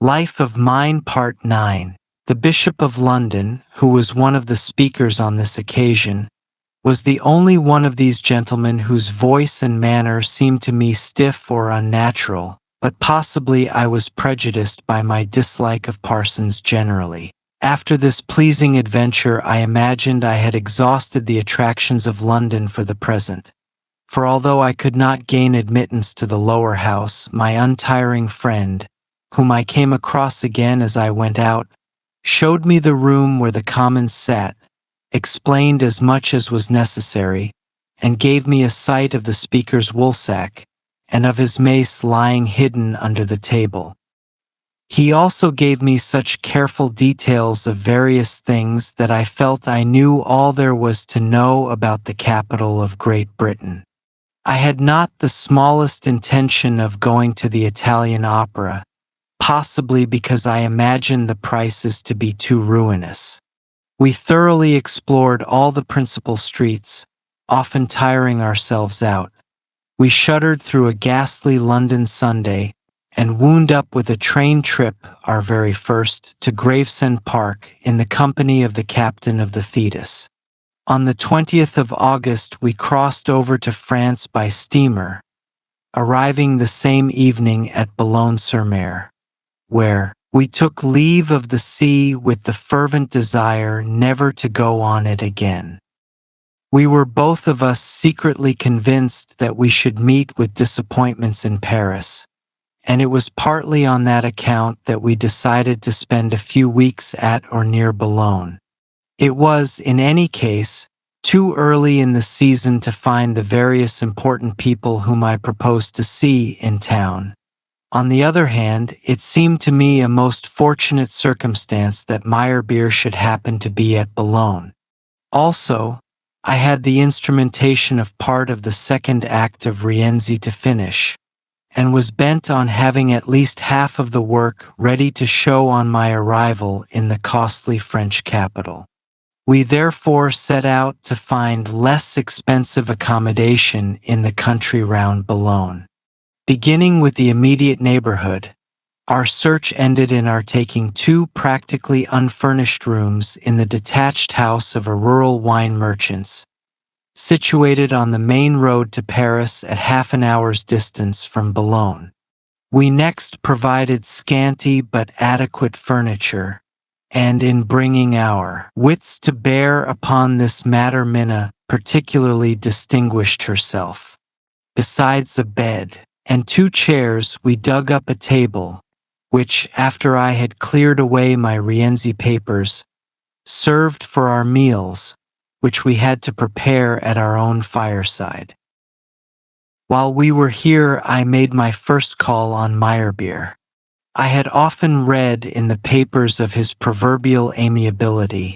Life of Mine Part 9. The Bishop of London, who was one of the speakers on this occasion, was the only one of these gentlemen whose voice and manner seemed to me stiff or unnatural, but possibly I was prejudiced by my dislike of parsons generally. After this pleasing adventure, I imagined I had exhausted the attractions of London for the present. For although I could not gain admittance to the lower house, my untiring friend, whom I came across again as I went out, showed me the room where the Commons sat, explained as much as was necessary, and gave me a sight of the speaker's woolsack, and of his mace lying hidden under the table. He also gave me such careful details of various things that I felt I knew all there was to know about the capital of Great Britain. I had not the smallest intention of going to the Italian opera, possibly because I imagined the prices to be too ruinous. We thoroughly explored all the principal streets, often tiring ourselves out. We shuddered through a ghastly London Sunday, and wound up with a train trip, our very first, to Gravesend Park in the company of the captain of the Thetis. On the 20th of August we crossed over to France by steamer, arriving the same evening at Boulogne-sur-Mer, where we took leave of the sea with the fervent desire never to go on it again. We were both of us secretly convinced that we should meet with disappointments in Paris, and it was partly on that account that we decided to spend a few weeks at or near Boulogne. It was, in any case, too early in the season to find the various important people whom I proposed to see in town. On the other hand, it seemed to me a most fortunate circumstance that Meyerbeer should happen to be at Boulogne. Also, I had the instrumentation of part of the second act of Rienzi to finish, and was bent on having at least half of the work ready to show on my arrival in the costly French capital. We therefore set out to find less expensive accommodation in the country round Boulogne. Beginning with the immediate neighborhood, our search ended in our taking two practically unfurnished rooms in the detached house of a rural wine merchant's, situated on the main road to Paris at half an hour's distance from Boulogne. We next provided scanty but adequate furniture, and in bringing our wits to bear upon this matter Minna particularly distinguished herself. Besides a bed and two chairs, we dug up a table, which, after I had cleared away my Rienzi papers, served for our meals, which we had to prepare at our own fireside. While we were here, I made my first call on Meyerbeer. I had often read in the papers of his proverbial amiability,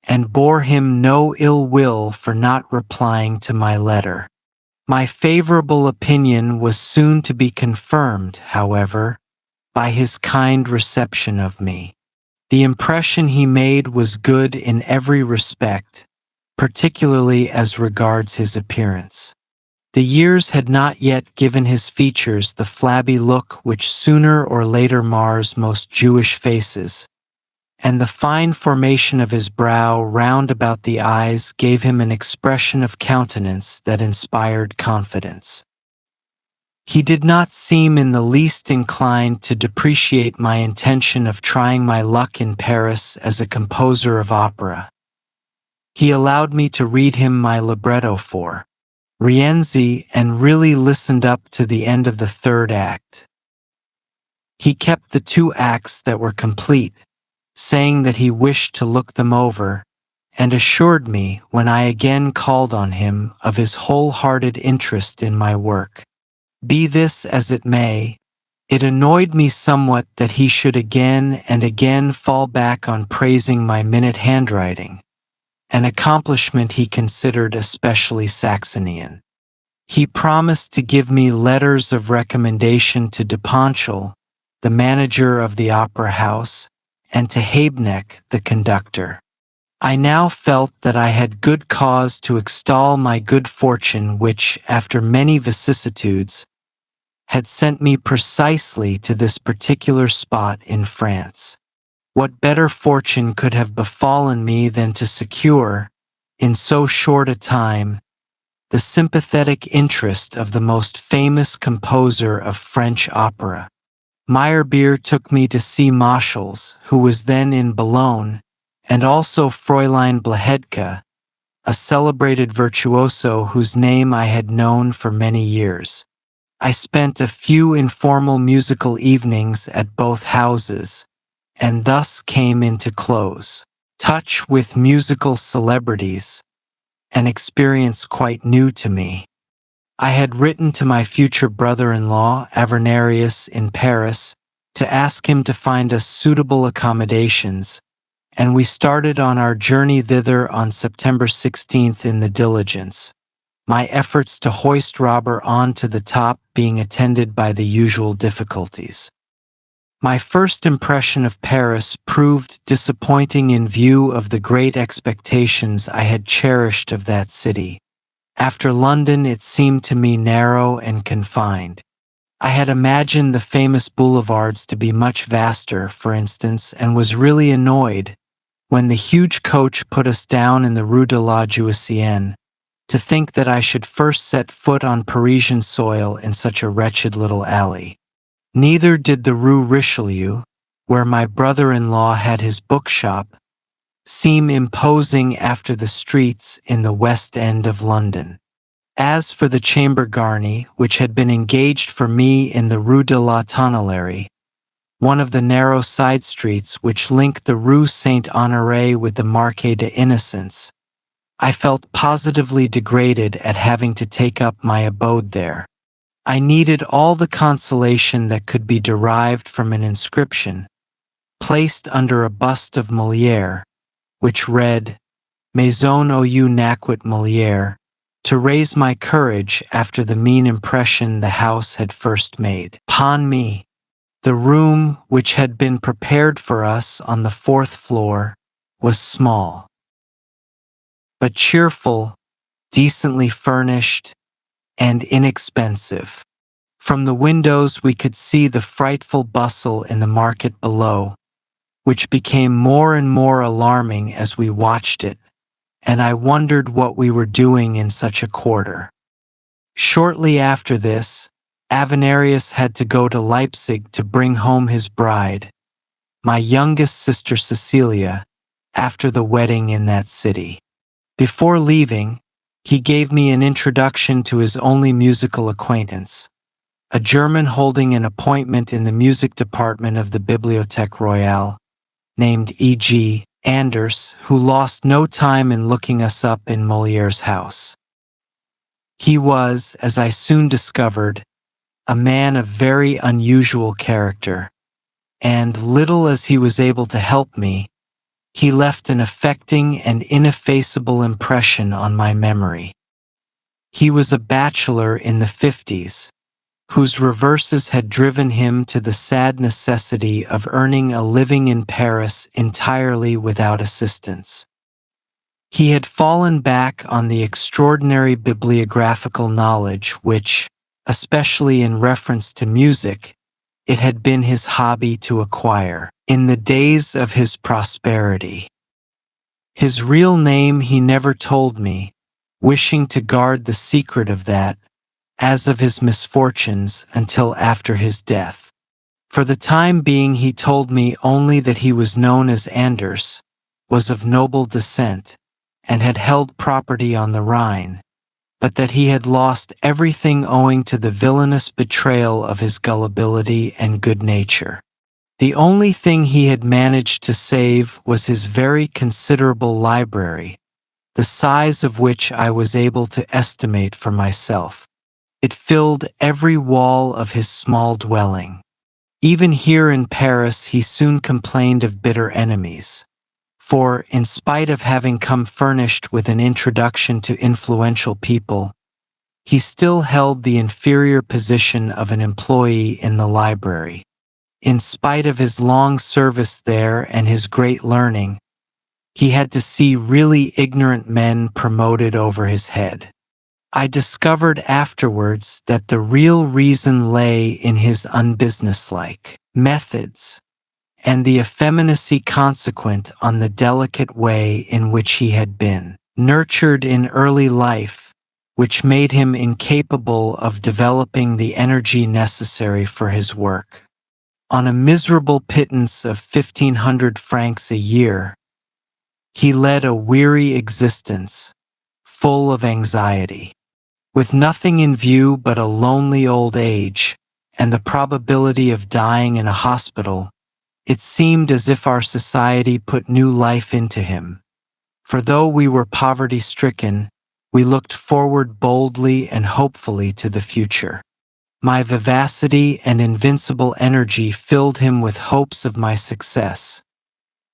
and bore him no ill will for not replying to my letter. My favorable opinion was soon to be confirmed, however, by his kind reception of me. The impression he made was good in every respect, particularly as regards his appearance. The years had not yet given his features the flabby look which sooner or later mars most Jewish faces, and the fine formation of his brow round about the eyes gave him an expression of countenance that inspired confidence. He did not seem in the least inclined to depreciate my intention of trying my luck in Paris as a composer of opera. He allowed me to read him my libretto for Rienzi and really listened up to the end of the third act. He kept the two acts that were complete, saying that he wished to look them over, and assured me, when I again called on him, of his wholehearted interest in my work. Be this as it may, it annoyed me somewhat that he should again and again fall back on praising my minute handwriting, an accomplishment he considered especially Saxonian. He promised to give me letters of recommendation to de Ponchel, the manager of the opera house, and to Habeneck, the conductor. I now felt that I had good cause to extol my good fortune which, after many vicissitudes, had sent me precisely to this particular spot in France. What better fortune could have befallen me than to secure, in so short a time, the sympathetic interest of the most famous composer of French opera? Meyerbeer took me to see Moschles, who was then in Boulogne, and also Fräulein Blahedka, a celebrated virtuoso whose name I had known for many years. I spent a few informal musical evenings at both houses, and thus came into close touch with musical celebrities, an experience quite new to me. I had written to my future brother-in-law, Avernarius, in Paris, to ask him to find us suitable accommodations, and we started on our journey thither on September 16th in the diligence, my efforts to hoist Robert on to the top being attended by the usual difficulties. My first impression of Paris proved disappointing in view of the great expectations I had cherished of that city. After London, it seemed to me narrow and confined. I had imagined the famous boulevards to be much vaster, for instance, and was really annoyed, when the huge coach put us down in the Rue de la Juissienne, to think that I should first set foot on Parisian soil in such a wretched little alley. Neither did the Rue Richelieu, where my brother-in-law had his bookshop, seem imposing after the streets in the West End of London. As for the Chamber Garni, which had been engaged for me in the Rue de la Tonnellerie, one of the narrow side streets which link the Rue Saint-Honoré with the Marquis de Innocence, I felt positively degraded at having to take up my abode there. I needed all the consolation that could be derived from an inscription, placed under a bust of Molière, which read, Maison où naquit Molière, to raise my courage after the mean impression the house had first made upon me. The room, which had been prepared for us on the 4th floor, was small, but cheerful, decently furnished, and inexpensive. From the windows we could see the frightful bustle in the market below, which became more and more alarming as we watched it, and I wondered what we were doing in such a quarter. Shortly after this, Avenarius had to go to Leipzig to bring home his bride, my youngest sister Cecilia, after the wedding in that city. Before leaving, he gave me an introduction to his only musical acquaintance, a German holding an appointment in the music department of the Bibliothèque Royale, named E.G. Anders, who lost no time in looking us up in Molière's house. He was, as I soon discovered, a man of very unusual character, and little as he was able to help me, he left an affecting and ineffaceable impression on my memory. He was a bachelor in the 50s, whose reverses had driven him to the sad necessity of earning a living in Paris entirely without assistance. He had fallen back on the extraordinary bibliographical knowledge which, especially in reference to music, it had been his hobby to acquire in the days of his prosperity. His real name he never told me, wishing to guard the secret of that, as of his misfortunes, until after his death. For the time being he told me only that he was known as Anders, was of noble descent, and had held property on the Rhine, but that he had lost everything owing to the villainous betrayal of his gullibility and good nature. The only thing he had managed to save was his very considerable library, the size of which I was able to estimate for myself. It filled every wall of his small dwelling. Even here in Paris he soon complained of bitter enemies, for, in spite of having come furnished with an introduction to influential people, he still held the inferior position of an employee in the library. In spite of his long service there and his great learning, he had to see really ignorant men promoted over his head. I discovered afterwards that the real reason lay in his unbusinesslike methods and the effeminacy consequent on the delicate way in which he had been nurtured in early life, which made him incapable of developing the energy necessary for his work. On a miserable pittance of 1,500 francs a year, he led a weary existence, full of anxiety. With nothing in view but a lonely old age and the probability of dying in a hospital, it seemed as if our society put new life into him. For though we were poverty-stricken, we looked forward boldly and hopefully to the future. My vivacity and invincible energy filled him with hopes of my success,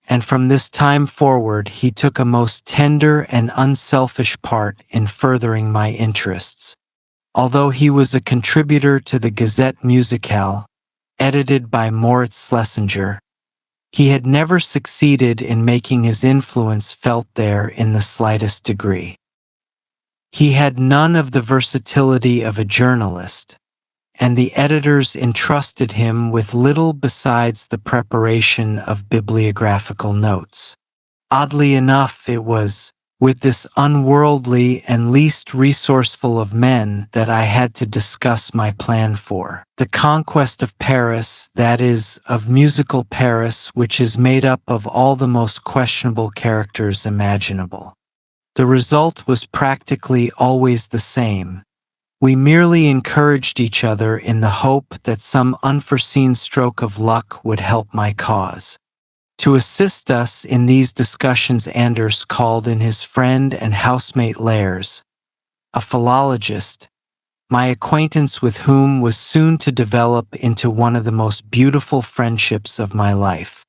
and from this time forward he took a most tender and unselfish part in furthering my interests. Although he was a contributor to the Gazette Musicale, edited by Moritz Schlesinger, he had never succeeded in making his influence felt there in the slightest degree. He had none of the versatility of a journalist, and the editors entrusted him with little besides the preparation of bibliographical notes. Oddly enough, it was with this unworldly and least resourceful of men that I had to discuss my plan for the conquest of Paris, that is, of musical Paris, which is made up of all the most questionable characters imaginable. The result was practically always the same. We merely encouraged each other in the hope that some unforeseen stroke of luck would help my cause. To assist us in these discussions, Anders called in his friend and housemate Lairs, a philologist, my acquaintance with whom was soon to develop into one of the most beautiful friendships of my life.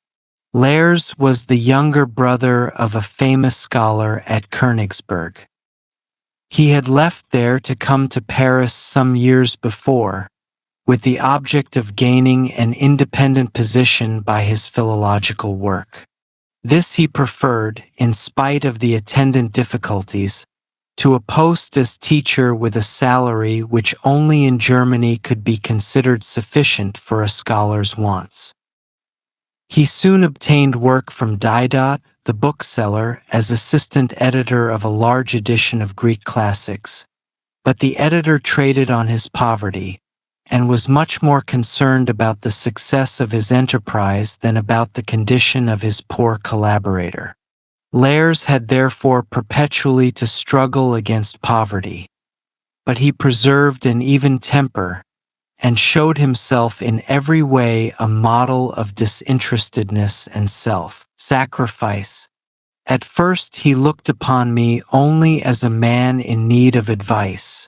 Lairs was the younger brother of a famous scholar at Königsberg. He had left there to come to Paris some years before, with the object of gaining an independent position by his philological work. This he preferred, in spite of the attendant difficulties, to a post as teacher with a salary which only in Germany could be considered sufficient for a scholar's wants. He soon obtained work from Diderot, the bookseller, as assistant editor of a large edition of Greek classics, but the editor traded on his poverty, and was much more concerned about the success of his enterprise than about the condition of his poor collaborator. Lairs had therefore perpetually to struggle against poverty, but he preserved an even temper, and showed himself in every way a model of disinterestedness and self-sacrifice. At first he looked upon me only as a man in need of advice,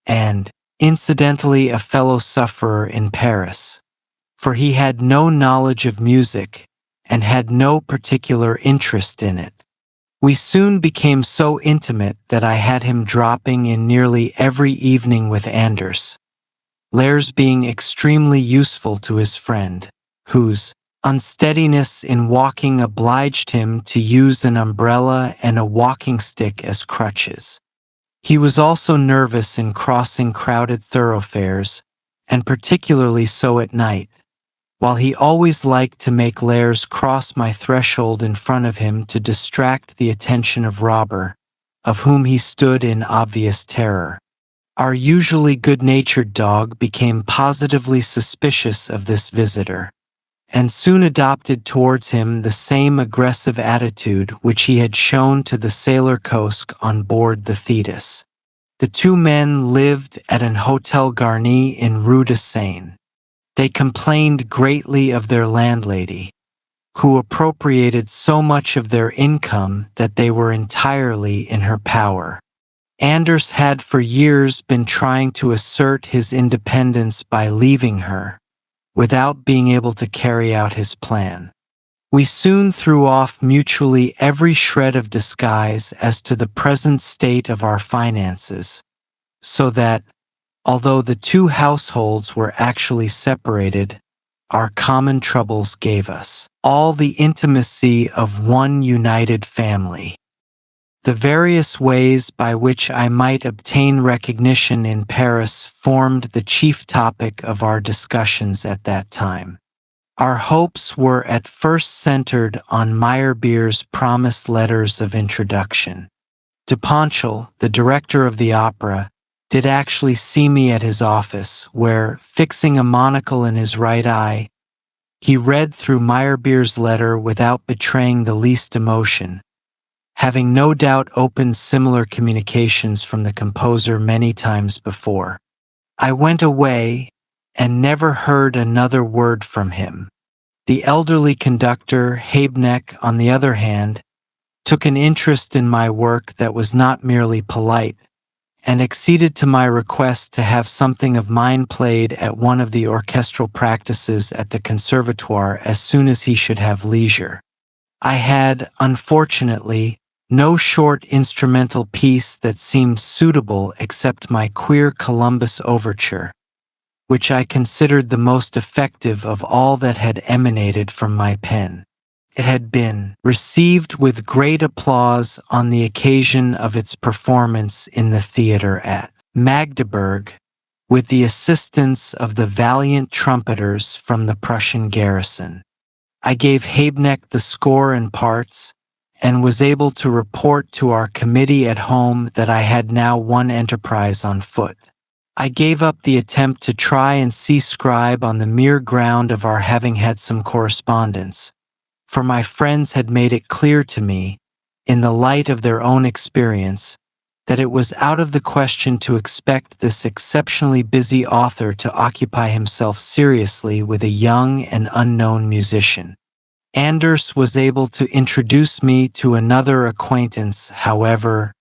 and, incidentally, a fellow sufferer in Paris, for he had no knowledge of music and had no particular interest in it. We soon became so intimate that I had him dropping in nearly every evening with Anders, Lairs being extremely useful to his friend, whose unsteadiness in walking obliged him to use an umbrella and a walking stick as crutches. He was also nervous in crossing crowded thoroughfares, and particularly so at night, while he always liked to make Lairs cross my threshold in front of him to distract the attention of Robber, of whom he stood in obvious terror. Our usually good-natured dog became positively suspicious of this visitor, and soon adopted towards him the same aggressive attitude which he had shown to the sailor Kosk on board the Thetis. The two men lived at an Hotel Garni in Rue de Seine. They complained greatly of their landlady, who appropriated so much of their income that they were entirely in her power. Anders had for years been trying to assert his independence by leaving her, without being able to carry out his plan. We soon threw off mutually every shred of disguise as to the present state of our finances, so that, although the two households were actually separated, our common troubles gave us all the intimacy of one united family. The various ways by which I might obtain recognition in Paris formed the chief topic of our discussions at that time. Our hopes were at first centered on Meyerbeer's promised letters of introduction. Duponchel, the director of the opera, did actually see me at his office, where, fixing a monocle in his right eye, he read through Meyerbeer's letter without betraying the least emotion, having no doubt opened similar communications from the composer many times before. I went away and never heard another word from him. The elderly conductor, Habeneck, on the other hand, took an interest in my work that was not merely polite, and acceded to my request to have something of mine played at one of the orchestral practices at the Conservatoire as soon as he should have leisure. I had, unfortunately, no short instrumental piece that seemed suitable except my queer Columbus overture, which I considered the most effective of all that had emanated from my pen. It had been received with great applause on the occasion of its performance in the theater at Magdeburg, with the assistance of the valiant trumpeters from the Prussian garrison. I gave Habeneck the score and parts, and was able to report to our committee at home that I had now one enterprise on foot. I gave up the attempt to try and see Scribe on the mere ground of our having had some correspondence, for my friends had made it clear to me, in the light of their own experience, that it was out of the question to expect this exceptionally busy author to occupy himself seriously with a young and unknown musician. Anders was able to introduce me to another acquaintance, however,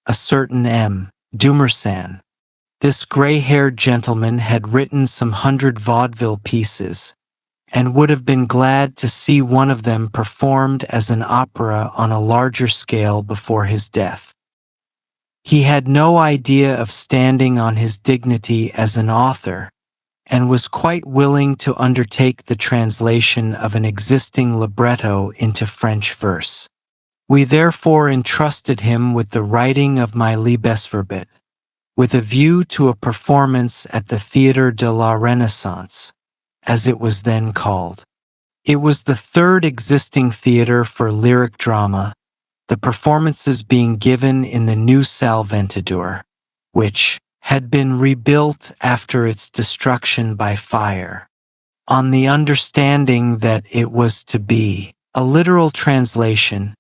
a certain M. Dumersan. This gray-haired gentleman had written some 100 vaudeville pieces, and would have been glad to see one of them performed as an opera on a larger scale before his death. He had no idea of standing on his dignity as an author, and was quite willing to undertake the translation of an existing libretto into French verse. We therefore entrusted him with the writing of my Liebesverbot, with a view to a performance at the Théâtre de la Renaissance, as it was then called. It was the third existing theater for lyric drama, the performances being given in the new Salle Ventadour, which had been rebuilt after its destruction by fire, on the understanding that it was to be a literal translation.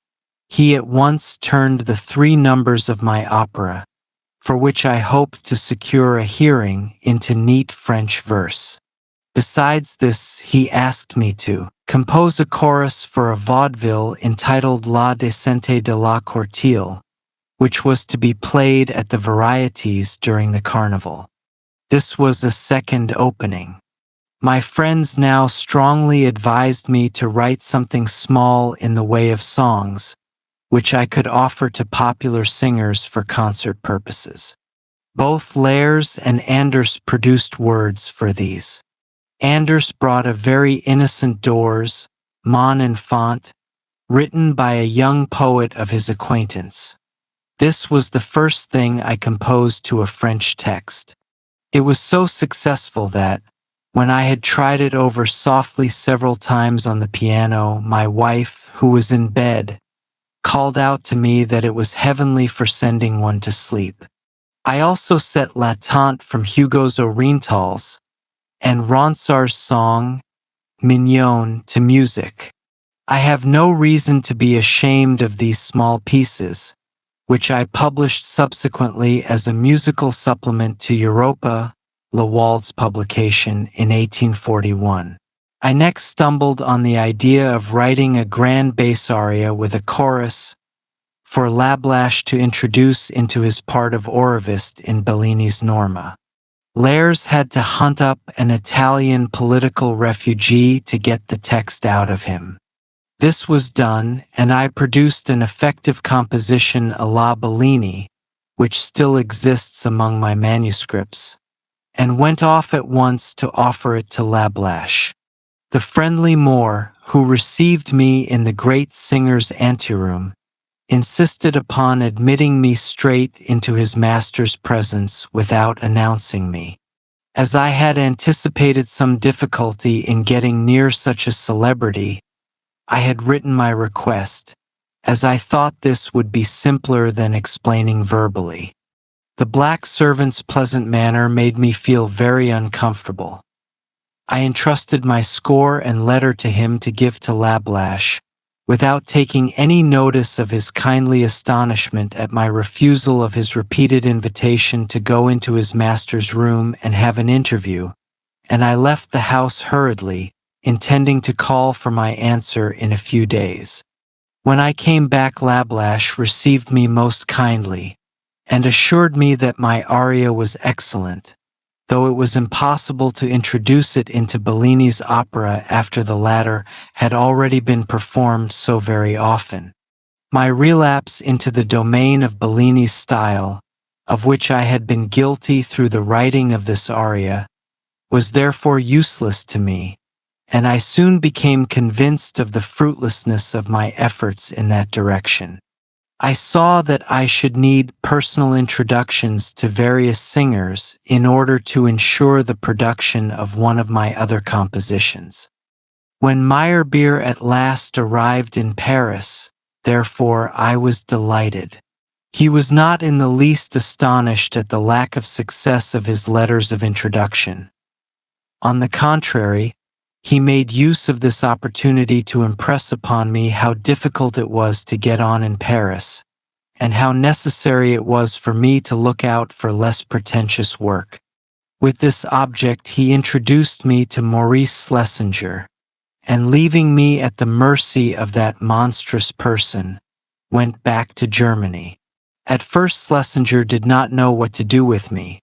He at once turned the 3 numbers of my opera, for which I hoped to secure a hearing, into neat French verse. Besides this, he asked me to compose a chorus for a vaudeville entitled La Descente de la Courtille, which was to be played at the Varieties during the carnival. This was a second opening. My friends now strongly advised me to write something small in the way of songs, which I could offer to popular singers for concert purposes. Both Lairs and Anders produced words for these. Anders brought a very innocent Doors, Mon Enfant, written by a young poet of his acquaintance. This was the first thing I composed to a French text. It was so successful that, when I had tried it over softly several times on the piano, my wife, who was in bed, called out to me that it was heavenly for sending one to sleep. I also set La Tante from Hugo's Orientals and Ronsard's song, Mignonne, to music. I have no reason to be ashamed of these small pieces, which I published subsequently as a musical supplement to Europa, Lawald's publication in 1841. I next stumbled on the idea of writing a grand bass aria with a chorus for Lablache to introduce into his part of Orivist in Bellini's Norma. Lairs had to hunt up an Italian political refugee to get the text out of him. This was done, and I produced an effective composition à la Bellini, which still exists among my manuscripts, and went off at once to offer it to Lablache. The friendly Moor, who received me in the great singer's anteroom, insisted upon admitting me straight into his master's presence without announcing me. As I had anticipated some difficulty in getting near such a celebrity, I had written my request, as I thought this would be simpler than explaining verbally. The black servant's pleasant manner made me feel very uncomfortable. I entrusted my score and letter to him to give to Lablache, without taking any notice of his kindly astonishment at my refusal of his repeated invitation to go into his master's room and have an interview, and I left the house hurriedly, intending to call for my answer in a few days. When I came back, Lablache received me most kindly, and assured me that my aria was excellent, though it was impossible to introduce it into Bellini's opera after the latter had already been performed so very often. My relapse into the domain of Bellini's style, of which I had been guilty through the writing of this aria, was therefore useless to me, and I soon became convinced of the fruitlessness of my efforts in that direction. I saw that I should need personal introductions to various singers in order to ensure the production of one of my other compositions. When Meyerbeer at last arrived in Paris, therefore, I was delighted. He was not in the least astonished at the lack of success of his letters of introduction. On the contrary, he made use of this opportunity to impress upon me how difficult it was to get on in Paris, and how necessary it was for me to look out for less pretentious work. With this object he introduced me to Maurice Schlesinger, and leaving me at the mercy of that monstrous person, went back to Germany. At first Schlesinger did not know what to do with me.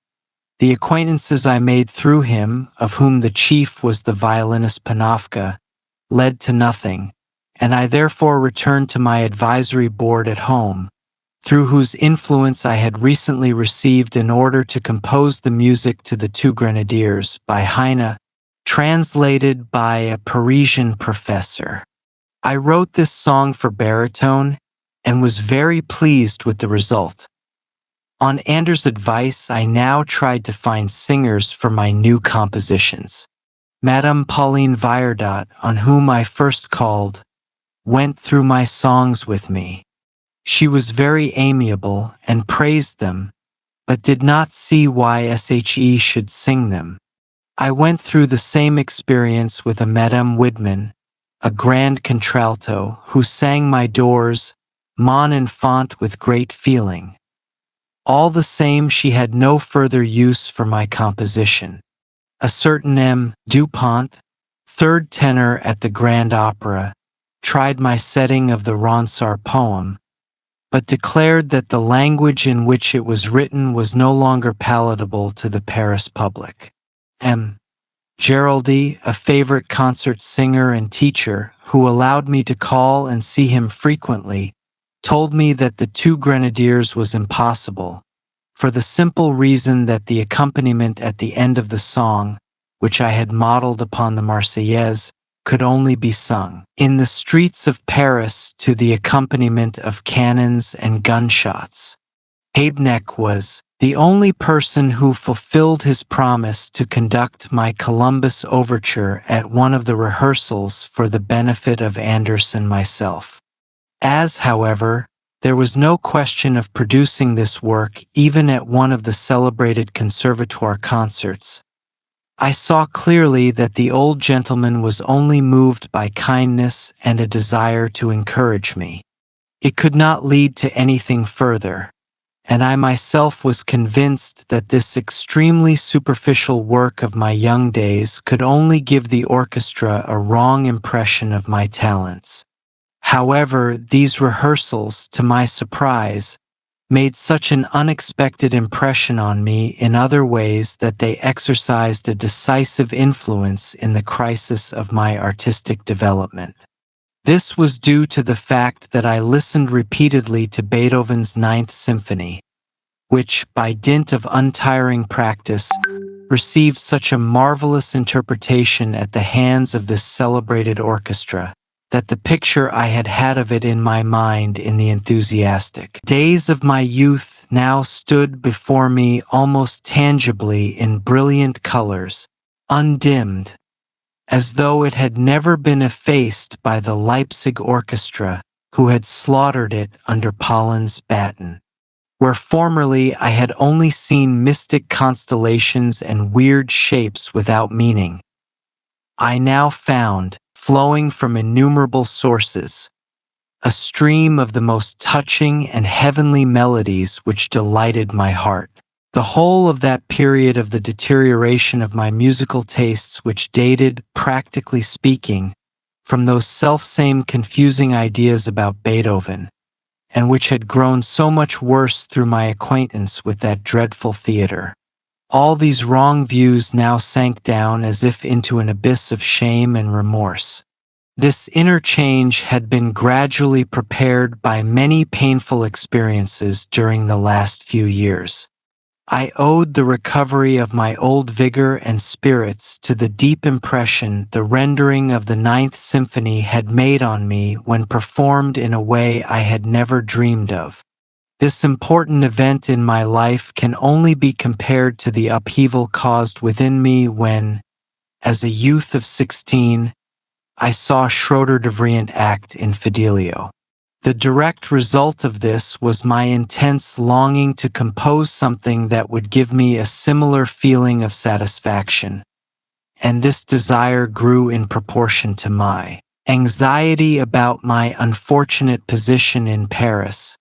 The acquaintances I made through him, of whom the chief was the violinist Panofka, led to nothing, and I therefore returned to my advisory board at home, through whose influence I had recently received an order to compose the music to the Two Grenadiers by Heine, translated by a Parisian professor. I wrote this song for baritone and was very pleased with the result. On Anders' advice, I now tried to find singers for my new compositions. Madame Pauline Viardot, on whom I first called, went through my songs with me. She was very amiable and praised them, but did not see why SHE should sing them. I went through the same experience with a Madame Widman, a grand contralto, who sang my Doors, Mon Enfant, with great feeling. All the same, she had no further use for my composition. A certain M. Dupont, third tenor at the Grand Opera, tried my setting of the Ronsard poem, but declared that the language in which it was written was no longer palatable to the Paris public. M. Geraldi, a favorite concert singer and teacher, who allowed me to call and see him frequently, told me that the Two Grenadiers was impossible, for the simple reason that the accompaniment at the end of the song, which I had modeled upon the Marseillaise, could only be sung in the streets of Paris to the accompaniment of cannons and gunshots. Habeneck was the only person who fulfilled his promise to conduct my Columbus overture at one of the rehearsals for the benefit of Anders and myself. As, however, there was no question of producing this work even at one of the celebrated conservatoire concerts, I saw clearly that the old gentleman was only moved by kindness and a desire to encourage me. It could not lead to anything further, and I myself was convinced that this extremely superficial work of my young days could only give the orchestra a wrong impression of my talents. However, these rehearsals, to my surprise, made such an unexpected impression on me in other ways that they exercised a decisive influence in the crisis of my artistic development. This was due to the fact that I listened repeatedly to Beethoven's Ninth Symphony, which, by dint of untiring practice, received such a marvelous interpretation at the hands of this celebrated orchestra, that the picture I had had of it in my mind in the enthusiastic days of my youth now stood before me almost tangibly in brilliant colors, undimmed, as though it had never been effaced by the Leipzig orchestra who had slaughtered it under Pollen's baton. Where formerly I had only seen mystic constellations and weird shapes without meaning, I now found, flowing from innumerable sources, a stream of the most touching and heavenly melodies which delighted my heart. The whole of that period of the deterioration of my musical tastes, which dated, practically speaking, from those selfsame confusing ideas about Beethoven, and which had grown so much worse through my acquaintance with that dreadful theater. All these wrong views now sank down as if into an abyss of shame and remorse. This inner change had been gradually prepared by many painful experiences during the last few years. I owed the recovery of my old vigor and spirits to the deep impression the rendering of the Ninth Symphony had made on me when performed in a way I had never dreamed of. This important event in my life can only be compared to the upheaval caused within me when, as a youth of 16, I saw Schroeder de Vriend act in Fidelio. The direct result of this was my intense longing to compose something that would give me a similar feeling of satisfaction, and this desire grew in proportion to my anxiety about my unfortunate position in Paris,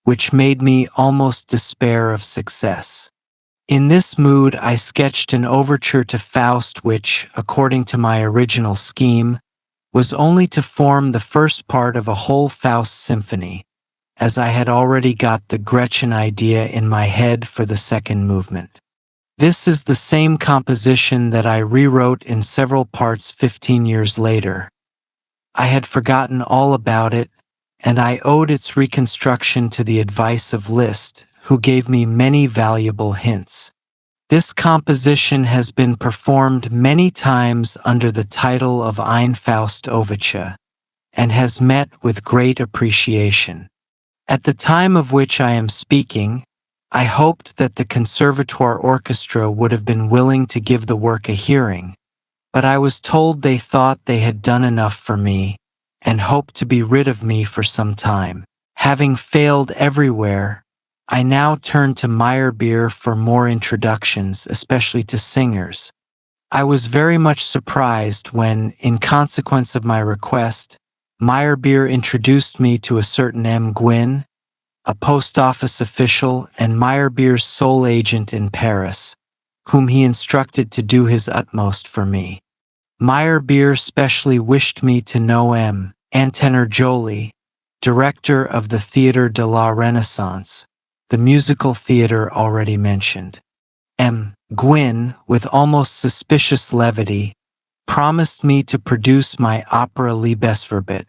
which made me almost despair of success. In this mood, I sketched an overture to Faust which, according to my original scheme, was only to form the first part of a whole Faust symphony, as I had already got the Gretchen idea in my head for the second movement. This is the same composition that I rewrote in several parts 15 years later. I had forgotten all about it, and I owed its reconstruction to the advice of Liszt, who gave me many valuable hints. This composition has been performed many times under the title of Ein Faust Overture, and has met with great appreciation. At the time of which I am speaking, I hoped that the Conservatoire Orchestra would have been willing to give the work a hearing, but I was told they thought they had done enough for me, and hoped to be rid of me for some time. Having failed everywhere, I now turned to Meyerbeer for more introductions, especially to singers. I was very much surprised when, in consequence of my request, Meyerbeer introduced me to a certain M. Gwynn, a post office official and Meyerbeer's sole agent in Paris, whom he instructed to do his utmost for me. Meyerbeer specially wished me to know M. Antenor Joly, director of the Théâtre de la Renaissance, the musical theater already mentioned. M. Gwynn, with almost suspicious levity, promised me to produce my opera Liebesverbot,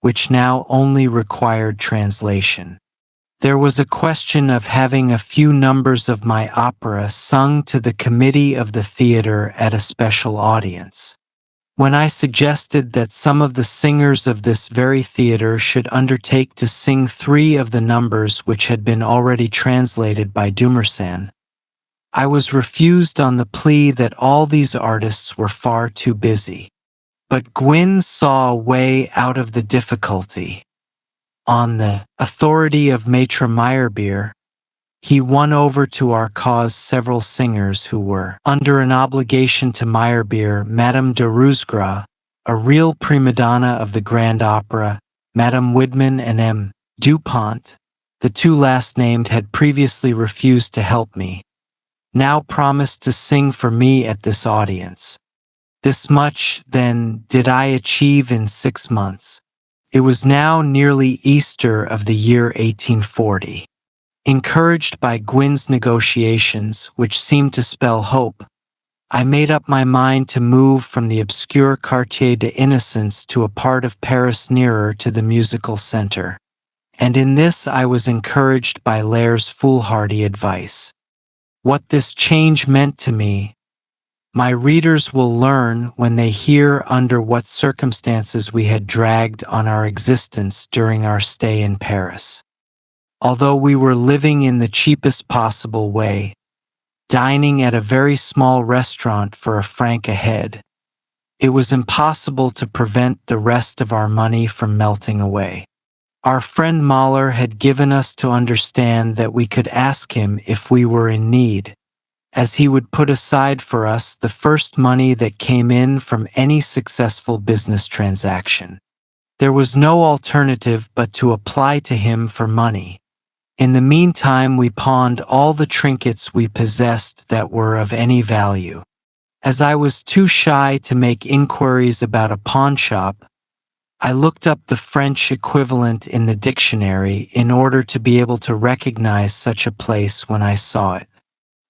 which now only required translation. There was a question of having a few numbers of my opera sung to the committee of the theater at a special audience. When I suggested that some of the singers of this very theater should undertake to sing 3 of the numbers which had been already translated by Dumersan, I was refused on the plea that all these artists were far too busy. But Gwynn saw a way out of the difficulty. On the authority of Maitre Meyerbeer, he won over to our cause several singers who were under an obligation to Meyerbeer: Madame de Rousgras, a real prima donna of the Grand Opera, Madame Widman, and M. Dupont. The 2 last named had previously refused to help me, now promised to sing for me at this audience. This much, then, did I achieve in 6 months. It was now nearly Easter of the year 1840. Encouraged by Gwynn's negotiations, which seemed to spell hope, I made up my mind to move from the obscure Quartier des Innocents to a part of Paris nearer to the musical center. And in this I was encouraged by Lair's foolhardy advice. What this change meant to me, My readers will learn when they hear under what circumstances we had dragged on our existence during our stay in Paris. Although we were living in the cheapest possible way, dining at a very small restaurant for a franc a head, it was impossible to prevent the rest of our money from melting away. Our friend Mahler had given us to understand that we could ask him if we were in need, as he would put aside for us the first money that came in from any successful business transaction. There was no alternative but to apply to him for money. In the meantime, we pawned all the trinkets we possessed that were of any value. As I was too shy to make inquiries about a pawnshop, I looked up the French equivalent in the dictionary in order to be able to recognize such a place when I saw it.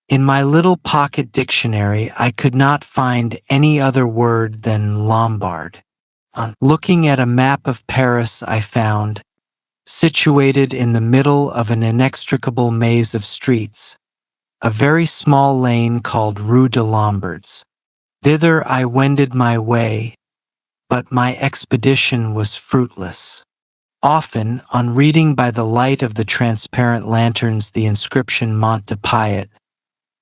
In my little pocket dictionary, I could not find any other word than Lombard. On looking at a map of Paris, I found, situated in the middle of an inextricable maze of streets, a very small lane called Rue de Lombards. Thither I wended my way, but my expedition was fruitless. Often, on reading by the light of the transparent lanterns the inscription Mont de Piet,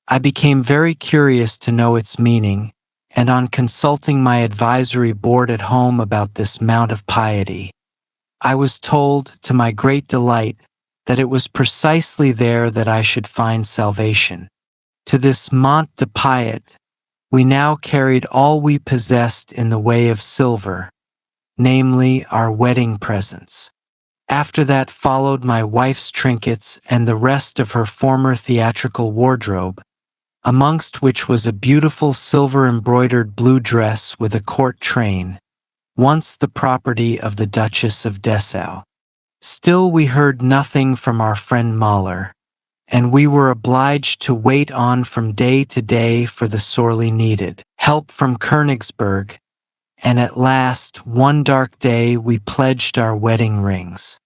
I became very curious to know its meaning, and on consulting my advisory board at home about this Mount of Piety, I was told, to my great delight, that it was precisely there that I should find salvation. To this Mont de Piet, we now carried all we possessed in the way of silver, namely our wedding presents. After that followed my wife's trinkets and the rest of her former theatrical wardrobe, amongst which was a beautiful silver-embroidered blue dress with a court train, once the property of the Duchess of Dessau. Still we heard nothing from our friend Mahler, and we were obliged to wait on from day to day for the sorely needed help from Königsberg, and at last, one dark day, we pledged our wedding rings.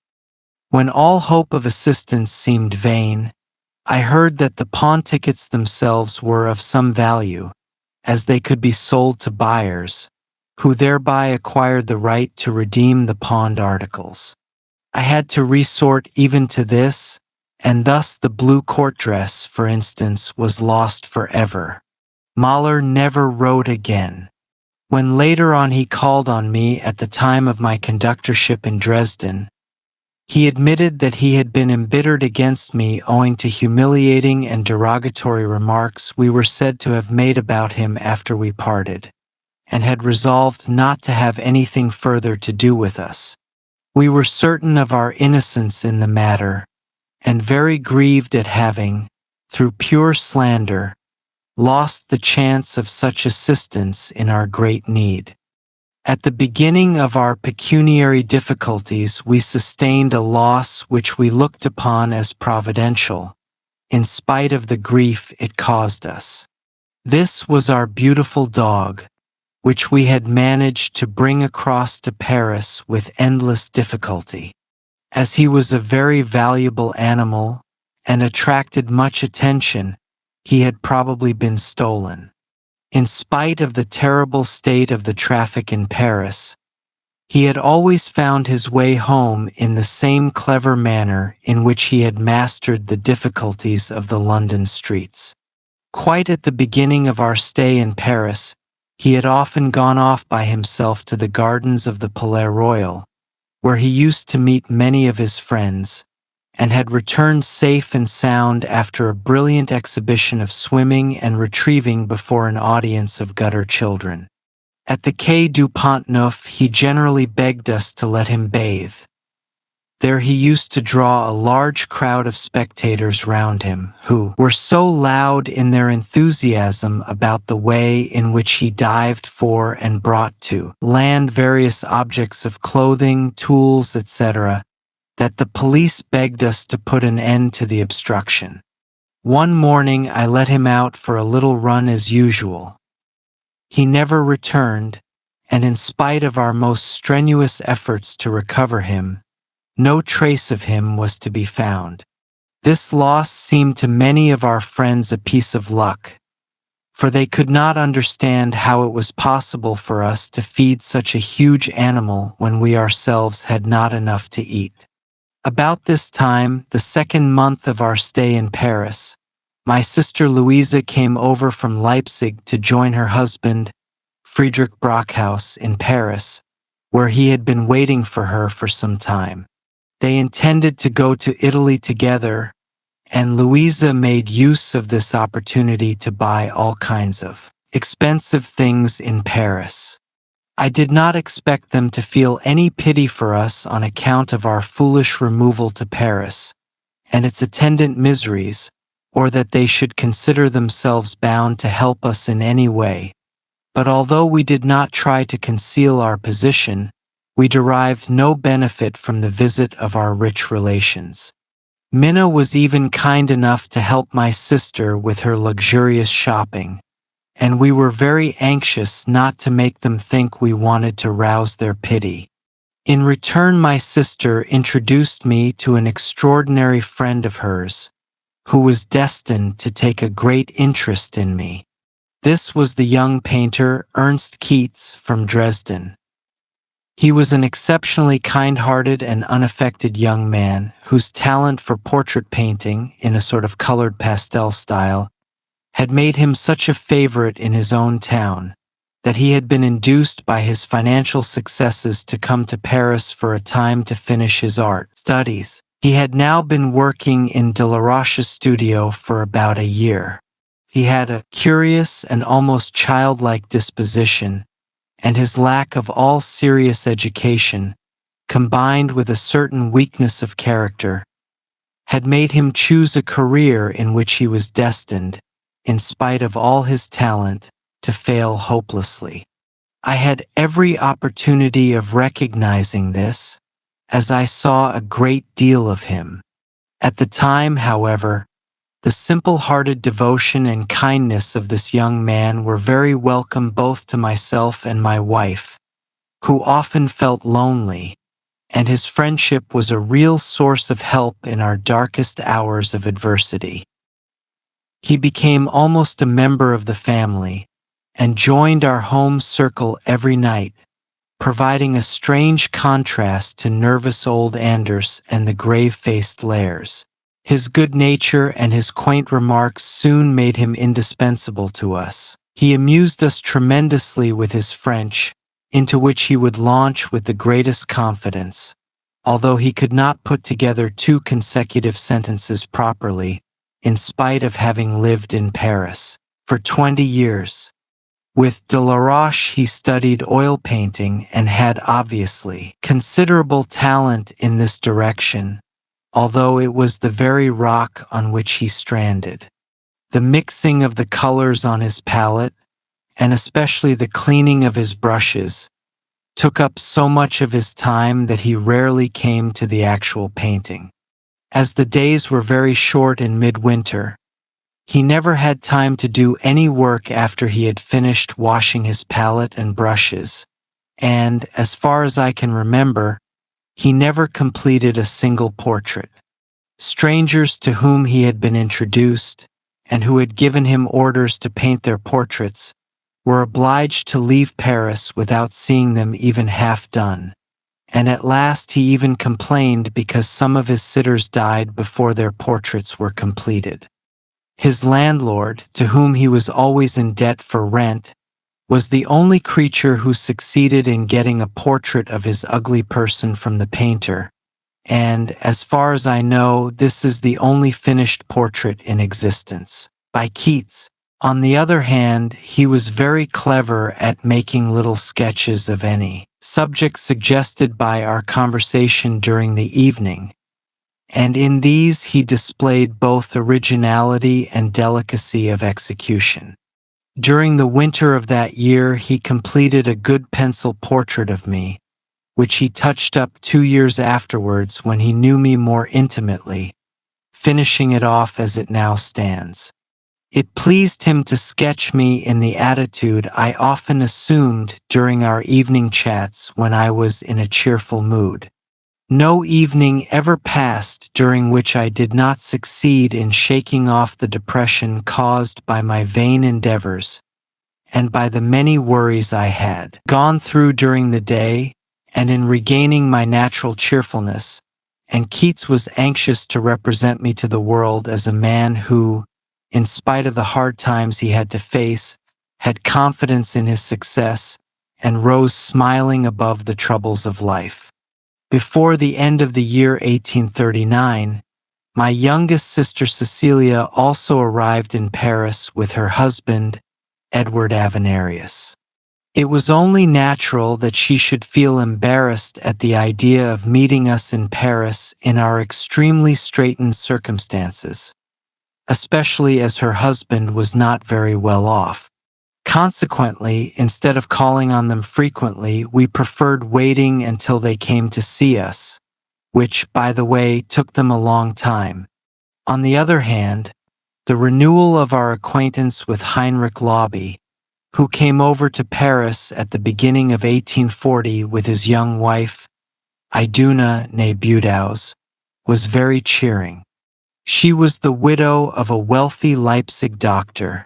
When all hope of assistance seemed vain, I heard that the pawn tickets themselves were of some value, as they could be sold to buyers, who thereby acquired the right to redeem the pawned articles. I had to resort even to this, and thus the blue court dress, for instance, was lost forever. Mahler never wrote again. When later on he called on me at the time of my conductorship in Dresden, he admitted that he had been embittered against me owing to humiliating and derogatory remarks we were said to have made about him after we parted, and had resolved not to have anything further to do with us. We were certain of our innocence in the matter, and very grieved at having, through pure slander, lost the chance of such assistance in our great need. At the beginning of our pecuniary difficulties, we sustained a loss which we looked upon as providential, in spite of the grief it caused us. This was our beautiful dog, which we had managed to bring across to Paris with endless difficulty. As he was a very valuable animal and attracted much attention, he had probably been stolen. In spite of the terrible state of the traffic in Paris, he had always found his way home in the same clever manner in which he had mastered the difficulties of the London streets. Quite at the beginning of our stay in Paris, he had often gone off by himself to the gardens of the Palais Royal, where he used to meet many of his friends, and had returned safe and sound after a brilliant exhibition of swimming and retrieving before an audience of gutter children. At the Quai du Pont Neuf he generally begged us to let him bathe. There he used to draw a large crowd of spectators round him, who were so loud in their enthusiasm about the way in which he dived for and brought to land various objects of clothing, tools, etc., that the police begged us to put an end to the obstruction. One morning I let him out for a little run as usual. He never returned, and in spite of our most strenuous efforts to recover him, no trace of him was to be found. This loss seemed to many of our friends a piece of luck, for they could not understand how it was possible for us to feed such a huge animal when we ourselves had not enough to eat. About this time, the second month of our stay in Paris, my sister Louisa came over from Leipzig to join her husband, Friedrich Brockhaus, in Paris, where he had been waiting for her for some time. They intended to go to Italy together, and Louisa made use of this opportunity to buy all kinds of expensive things in Paris. I did not expect them to feel any pity for us on account of our foolish removal to Paris and its attendant miseries, or that they should consider themselves bound to help us in any way. But although we did not try to conceal our position, we derived no benefit from the visit of our rich relations. Minna was even kind enough to help my sister with her luxurious shopping, and we were very anxious not to make them think we wanted to rouse their pity. In return, my sister introduced me to an extraordinary friend of hers, who was destined to take a great interest in me. This was the young painter Ernst Keats from Dresden. He was an exceptionally kind-hearted and unaffected young man whose talent for portrait painting in a sort of colored pastel style had made him such a favorite in his own town that he had been induced by his financial successes to come to Paris for a time to finish his art studies. He had now been working in de la Roche's studio for about a year. He had a curious and almost childlike disposition, and his lack of all serious education, combined with a certain weakness of character, had made him choose a career in which he was destined, in spite of all his talent, to fail hopelessly. I had every opportunity of recognizing this, as I saw a great deal of him. At the time, however, the simple-hearted devotion and kindness of this young man were very welcome both to myself and my wife, who often felt lonely, and his friendship was a real source of help in our darkest hours of adversity. He became almost a member of the family, and joined our home circle every night, providing a strange contrast to nervous old Anders and the grave-faced Lairs. His good nature and his quaint remarks soon made him indispensable to us. He amused us tremendously with his French, into which he would launch with the greatest confidence, although he could not put together 2 consecutive sentences properly, in spite of having lived in Paris for 20 years. With de la Roche he studied oil painting and had obviously considerable talent in this direction, although it was the very rock on which he stranded. The mixing of the colors on his palette, and especially the cleaning of his brushes, took up so much of his time that he rarely came to the actual painting. As the days were very short in midwinter, he never had time to do any work after he had finished washing his palette and brushes, and, as far as I can remember, he never completed a single portrait. Strangers to whom he had been introduced, and who had given him orders to paint their portraits, were obliged to leave Paris without seeing them even half done, and at last he even complained because some of his sitters died before their portraits were completed. His landlord, to whom he was always in debt for rent, was the only creature who succeeded in getting a portrait of his ugly person from the painter, and, as far as I know, this is the only finished portrait in existence. By Keats, on the other hand, he was very clever at making little sketches of any subject suggested by our conversation during the evening, and in these he displayed both originality and delicacy of execution. During the winter of that year he completed a good pencil portrait of me, which he touched up 2 years afterwards when he knew me more intimately, finishing it off as it now stands. It pleased him to sketch me in the attitude I often assumed during our evening chats when I was in a cheerful mood. No evening ever passed during which I did not succeed in shaking off the depression caused by my vain endeavors and by the many worries I had gone through during the day, and in regaining my natural cheerfulness. And Keats was anxious to represent me to the world as a man who, in spite of the hard times he had to face, had confidence in his success and rose smiling above the troubles of life. Before the end of the year 1839, my youngest sister Cecilia also arrived in Paris with her husband, Edward Avenarius. It was only natural that she should feel embarrassed at the idea of meeting us in Paris in our extremely straitened circumstances, especially as her husband was not very well off. Consequently, instead of calling on them frequently, we preferred waiting until they came to see us, which, by the way, took them a long time. On the other hand, the renewal of our acquaintance with Heinrich Laube, who came over to Paris at the beginning of 1840 with his young wife, Iduna née Budaus, was very cheering. She was the widow of a wealthy Leipzig doctor,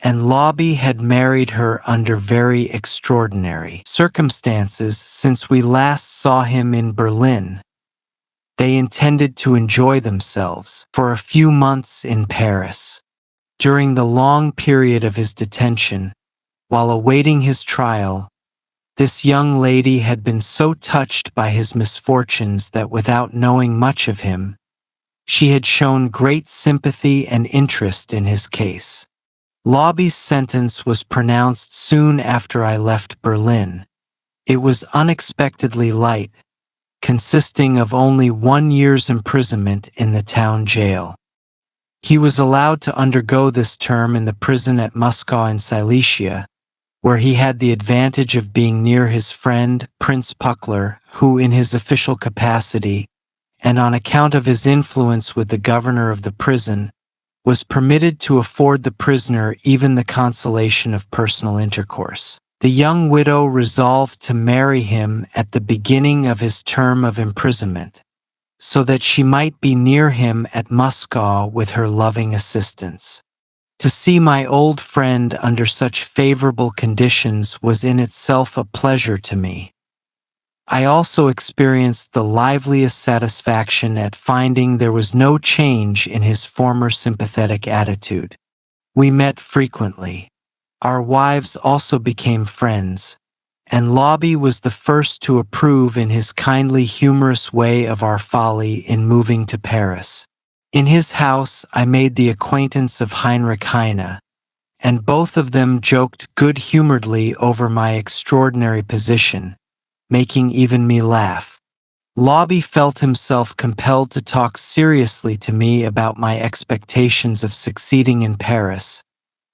and Laube had married her under very extraordinary circumstances since we last saw him in Berlin. They intended to enjoy themselves for a few months in Paris. During the long period of his detention, while awaiting his trial, this young lady had been so touched by his misfortunes that without knowing much of him, she had shown great sympathy and interest in his case. Laube's sentence was pronounced soon after I left Berlin. It was unexpectedly light, consisting of only 1 year's imprisonment in the town jail. He was allowed to undergo this term in the prison at Moscow in Silesia, where he had the advantage of being near his friend, Prince Puckler, who in his official capacity, and on account of his influence with the governor of the prison, was permitted to afford the prisoner even the consolation of personal intercourse. The young widow resolved to marry him at the beginning of his term of imprisonment, so that she might be near him at Moscow with her loving assistance. To see my old friend under such favorable conditions was in itself a pleasure to me. I also experienced the liveliest satisfaction at finding there was no change in his former sympathetic attitude. We met frequently. Our wives also became friends, and Laube was the first to approve in his kindly humorous way of our folly in moving to Paris. In his house I made the acquaintance of Heinrich Heine, and both of them joked good-humoredly over my extraordinary position, making even me laugh. Laube felt himself compelled to talk seriously to me about my expectations of succeeding in Paris,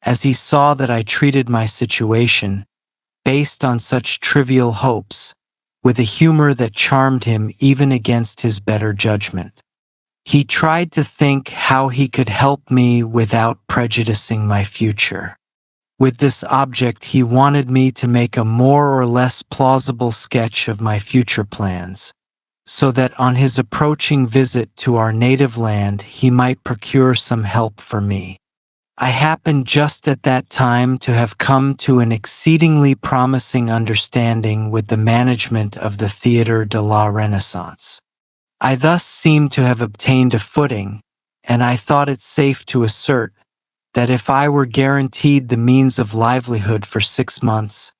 as he saw that I treated my situation, based on such trivial hopes, with a humor that charmed him even against his better judgment. He tried to think how he could help me without prejudicing my future. With this object, he wanted me to make a more or less plausible sketch of my future plans, so that on his approaching visit to our native land he might procure some help for me. I happened just at that time to have come to an exceedingly promising understanding with the management of the Théâtre de la Renaissance. I thus seemed to have obtained a footing, and I thought it safe to assert that if I were guaranteed the means of livelihood for 6 months,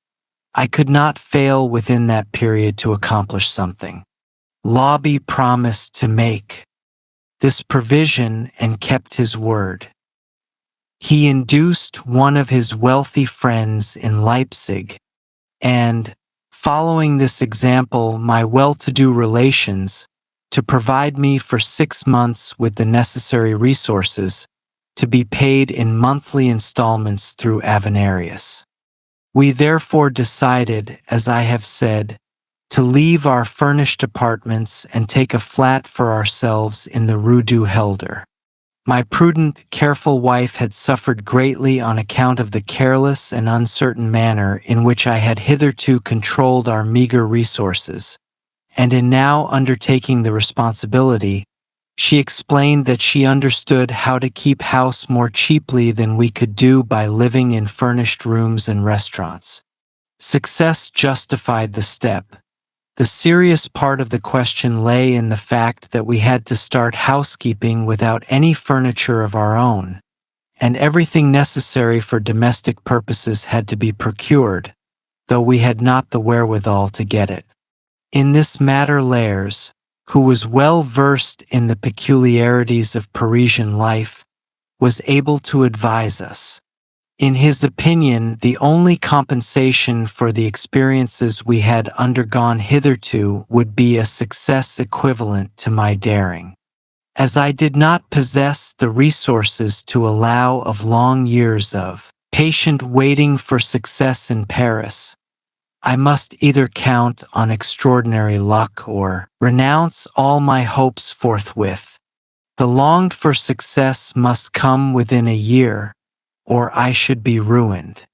I could not fail within that period to accomplish something. Laube promised to make this provision and kept his word. He induced one of his wealthy friends in Leipzig, and, following this example, my well-to-do relations, to provide me for 6 months with the necessary resources, to be paid in monthly installments through Avenarius. We therefore decided, as I have said, to leave our furnished apartments and take a flat for ourselves in the Rue du Helder. My prudent, careful wife had suffered greatly on account of the careless and uncertain manner in which I had hitherto controlled our meager resources, and in now undertaking the responsibility, she explained that she understood how to keep house more cheaply than we could do by living in furnished rooms and restaurants. Success justified the step. The serious part of the question lay in the fact that we had to start housekeeping without any furniture of our own, and everything necessary for domestic purposes had to be procured, though we had not the wherewithal to get it. In this matter Lares, who was well versed in the peculiarities of Parisian life, was able to advise us. In his opinion, the only compensation for the experiences we had undergone hitherto would be a success equivalent to my daring. As I did not possess the resources to allow of long years of patient waiting for success in Paris, I must either count on extraordinary luck or renounce all my hopes forthwith. The longed-for success must come within a year, or I should be ruined.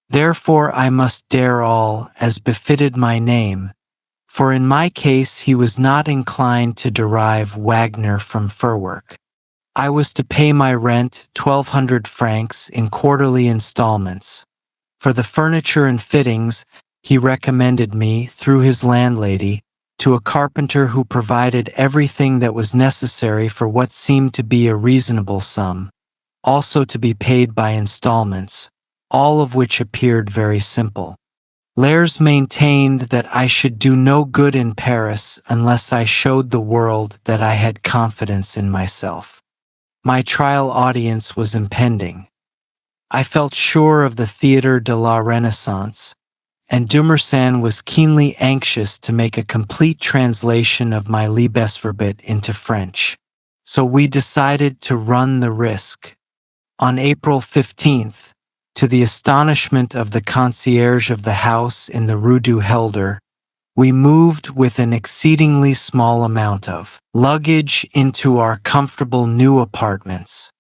Therefore I must dare all, as befitted my name, for in my case he was not inclined to derive Wagner from furwork. I was to pay my rent 1,200 francs in quarterly installments. For the furniture and fittings, he recommended me, through his landlady, to a carpenter who provided everything that was necessary for what seemed to be a reasonable sum, also to be paid by installments, all of which appeared very simple. Lares maintained that I should do no good in Paris unless I showed the world that I had confidence in myself. My trial audience was impending. I felt sure of the Théâtre de la Renaissance, and Dumersan was keenly anxious to make a complete translation of my Liebesverbot into French. So we decided to run the risk. On April 15th, to the astonishment of the concierge of the house in the Rue du Helder, we moved with an exceedingly small amount of luggage into our comfortable new apartments.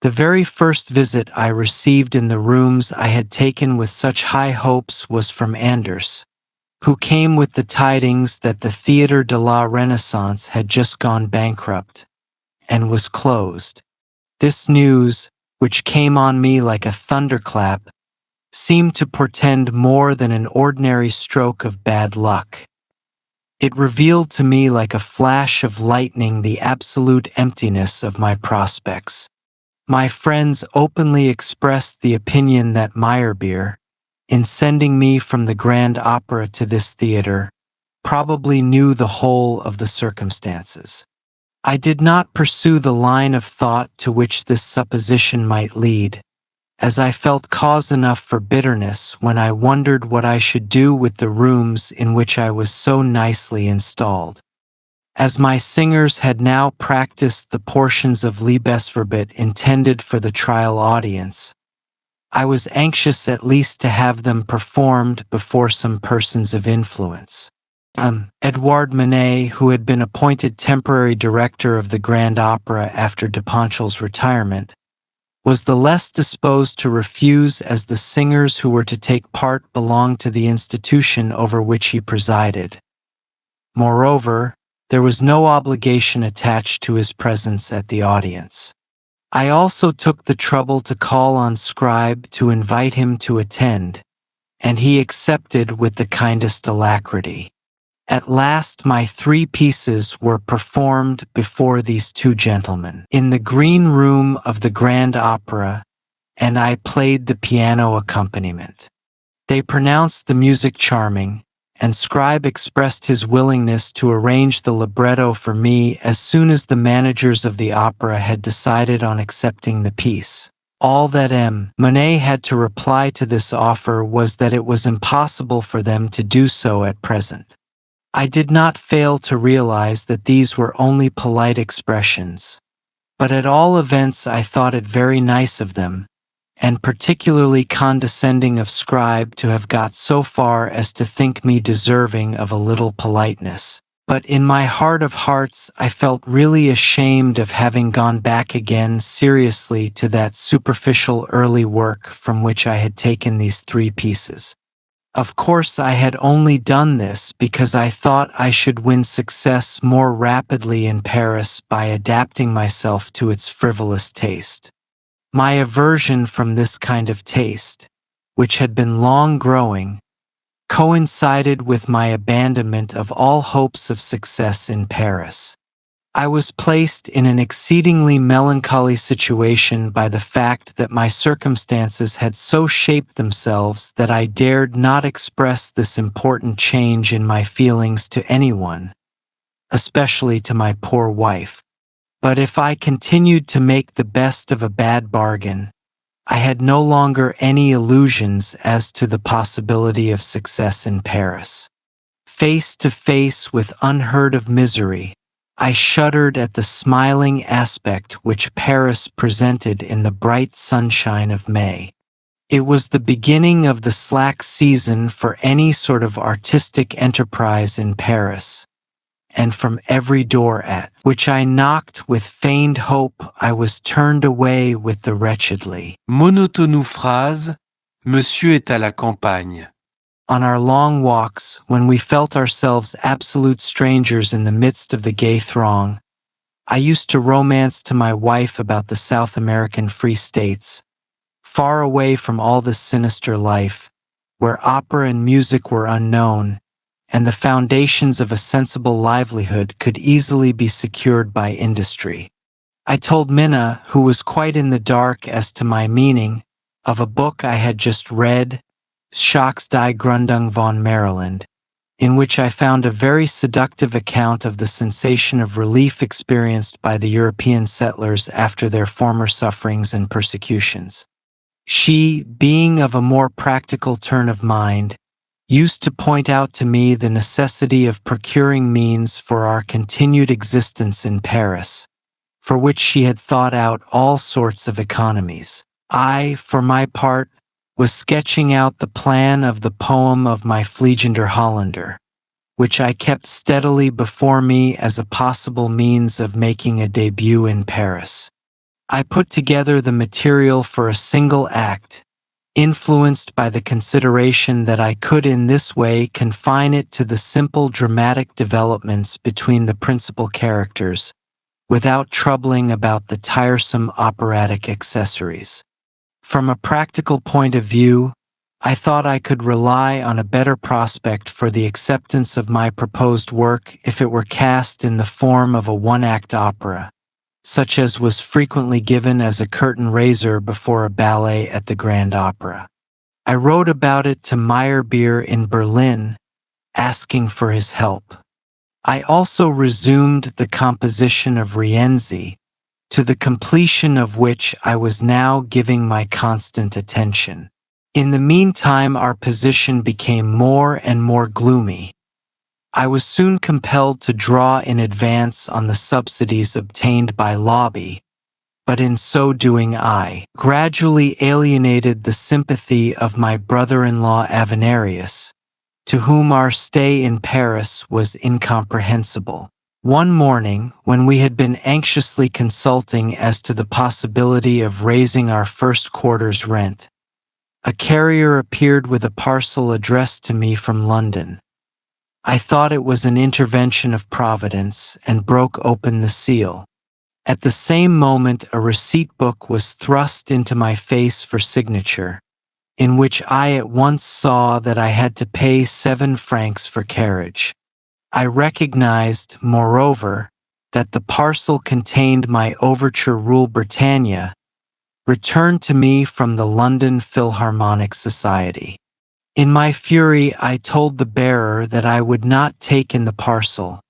The very first visit I received in the rooms I had taken with such high hopes was from Anders, who came with the tidings that the Théâtre de la Renaissance had just gone bankrupt and was closed. This news, which came on me like a thunderclap, seemed to portend more than an ordinary stroke of bad luck. It revealed to me like a flash of lightning the absolute emptiness of my prospects. My friends openly expressed the opinion that Meyerbeer, in sending me from the Grand Opera to this theater, probably knew the whole of the circumstances. I did not pursue the line of thought to which this supposition might lead, as I felt cause enough for bitterness when I wondered what I should do with the rooms in which I was so nicely installed. As my singers had now practiced the portions of Liebesverbot intended for the trial audience, I was anxious at least to have them performed before some persons of influence. Edouard Manet, who had been appointed temporary director of the Grand Opera after de Pontchel's retirement, was the less disposed to refuse as the singers who were to take part belonged to the institution over which he presided. Moreover, there was no obligation attached to his presence at the audience. I also took the trouble to call on Scribe to invite him to attend, and he accepted with the kindest alacrity. At last my 3 pieces were performed before these 2 gentlemen in the green room of the Grand Opera, and I played the piano accompaniment. They pronounced the music charming, and Scribe expressed his willingness to arrange the libretto for me as soon as the managers of the opera had decided on accepting the piece. All that Monet had to reply to this offer was that it was impossible for them to do so at present. I did not fail to realize that these were only polite expressions, but at all events I thought it very nice of them, and particularly condescending of Scribe to have got so far as to think me deserving of a little politeness. But in my heart of hearts I felt really ashamed of having gone back again seriously to that superficial early work from which I had taken these 3 pieces. Of course, I had only done this because I thought I should win success more rapidly in Paris by adapting myself to its frivolous taste. My aversion from this kind of taste, which had been long growing, coincided with my abandonment of all hopes of success in Paris. I was placed in an exceedingly melancholy situation by the fact that my circumstances had so shaped themselves that I dared not express this important change in my feelings to anyone, especially to my poor wife. But if I continued to make the best of a bad bargain, I had no longer any illusions as to the possibility of success in Paris. Face to face with unheard of misery, I shuddered at the smiling aspect which Paris presented in the bright sunshine of May. It was the beginning of the slack season for any sort of artistic enterprise in Paris, and from every door at which I knocked with feigned hope I was turned away with the wretchedly Monotonou phrase, Monsieur est à la campagne. On our long walks, when we felt ourselves absolute strangers in the midst of the gay throng, I used to romance to my wife about the South American Free States, far away from all this sinister life, where opera and music were unknown, and the foundations of a sensible livelihood could easily be secured by industry. I told Minna, who was quite in the dark as to my meaning, of a book I had just read, Schocks die Gründung von Maryland, in which I found a very seductive account of the sensation of relief experienced by the European settlers after their former sufferings and persecutions. She, being of a more practical turn of mind, used to point out to me the necessity of procuring means for our continued existence in Paris, for which she had thought out all sorts of economies. I, for my part, was sketching out the plan of the poem of my Fliegender Hollander, which I kept steadily before me as a possible means of making a debut in Paris. I put together the material for a single act, influenced by the consideration that I could in this way confine it to the simple dramatic developments between the principal characters, without troubling about the tiresome operatic accessories. From a practical point of view, I thought I could rely on a better prospect for the acceptance of my proposed work if it were cast in the form of a one-act opera, such as was frequently given as a curtain raiser before a ballet at the Grand Opera. I wrote about it to Meyerbeer in Berlin, asking for his help. I also resumed the composition of Rienzi, to the completion of which I was now giving my constant attention. In the meantime, our position became more and more gloomy. I was soon compelled to draw in advance on the subsidies obtained by lobby, but in so doing I gradually alienated the sympathy of my brother-in-law Avenarius, to whom our stay in Paris was incomprehensible. One morning, when we had been anxiously consulting as to the possibility of raising our first quarter's rent, a carrier appeared with a parcel addressed to me from London. I thought it was an intervention of Providence and broke open the seal. At the same moment, a receipt book was thrust into my face for signature, in which I at once saw that I had to pay 7 francs for carriage. I recognized, moreover, that the parcel contained my overture Rule Britannia, returned to me from the London Philharmonic Society. In my fury, I told the bearer that I would not take in the parcel,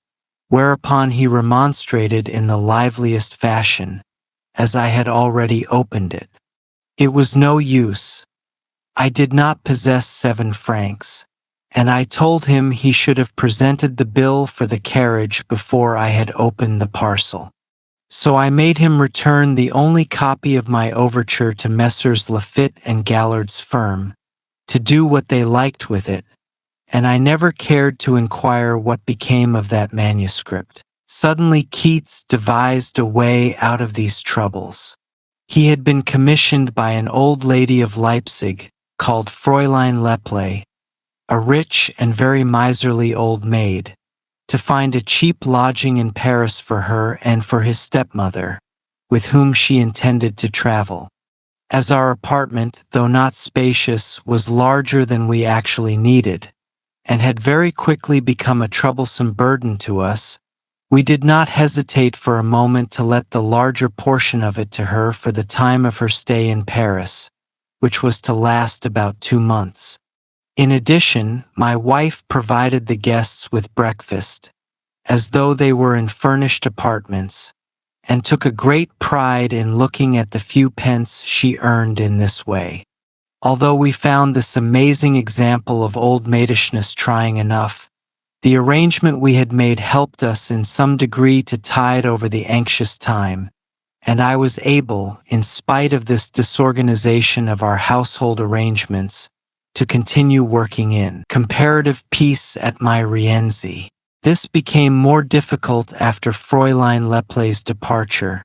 whereupon he remonstrated in the liveliest fashion, as I had already opened it. It was no use. I did not possess 7 francs, and I told him he should have presented the bill for the carriage before I had opened the parcel. So I made him return the only copy of my overture to Messrs. Lafitte and Gallard's firm, to do what they liked with it, and I never cared to inquire what became of that manuscript. Suddenly Keats devised a way out of these troubles. He had been commissioned by an old lady of Leipzig, called Fräulein Lepley, a rich and very miserly old maid, to find a cheap lodging in Paris for her and for his stepmother, with whom she intended to travel. As our apartment, though not spacious, was larger than we actually needed, and had very quickly become a troublesome burden to us, we did not hesitate for a moment to let the larger portion of it to her for the time of her stay in Paris, which was to last about 2 months. In addition, my wife provided the guests with breakfast, as though they were in furnished apartments, and took a great pride in looking at the few pence she earned in this way. Although we found this amazing example of old maidishness trying enough, the arrangement we had made helped us in some degree to tide over the anxious time, and I was able, in spite of this disorganization of our household arrangements, to continue working in comparative peace at my Rienzi. This became more difficult after Fräulein Leplay's departure,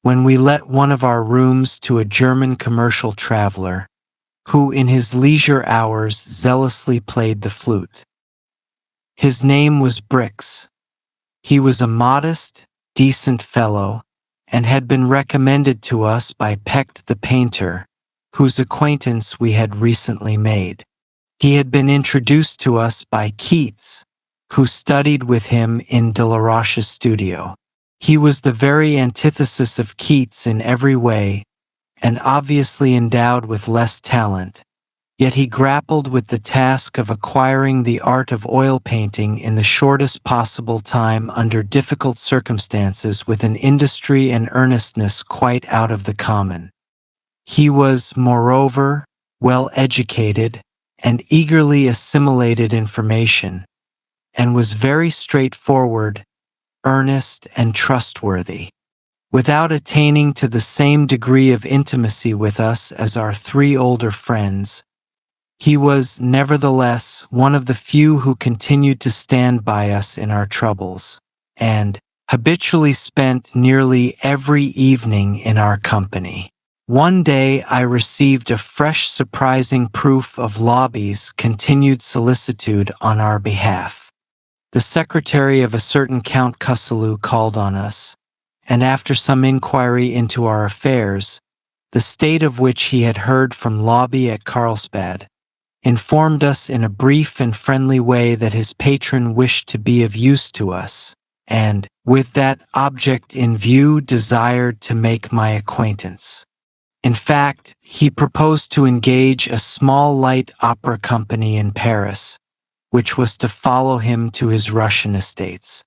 when we let one of our rooms to a German commercial traveler, who in his leisure hours zealously played the flute. His name was Brix. He was a modest, decent fellow, and had been recommended to us by Pecht the painter, whose acquaintance we had recently made. He had been introduced to us by Keats, who studied with him in Delaroche's studio. He was the very antithesis of Keats in every way, and obviously endowed with less talent, yet he grappled with the task of acquiring the art of oil painting in the shortest possible time under difficult circumstances with an industry and earnestness quite out of the common. He was, moreover, well educated, and eagerly assimilated information, and was very straightforward, earnest, and trustworthy. Without attaining to the same degree of intimacy with us as our 3 older friends, he was, nevertheless, one of the few who continued to stand by us in our troubles, and habitually spent nearly every evening in our company. One day I received a fresh surprising proof of Lobby's continued solicitude on our behalf. The secretary of a certain Count Cusselu called on us, and after some inquiry into our affairs, the state of which he had heard from Lobby at Carlsbad, informed us in a brief and friendly way that his patron wished to be of use to us, and, with that object in view, desired to make my acquaintance. In fact, he proposed to engage a small light opera company in Paris, which was to follow him to his Russian estates.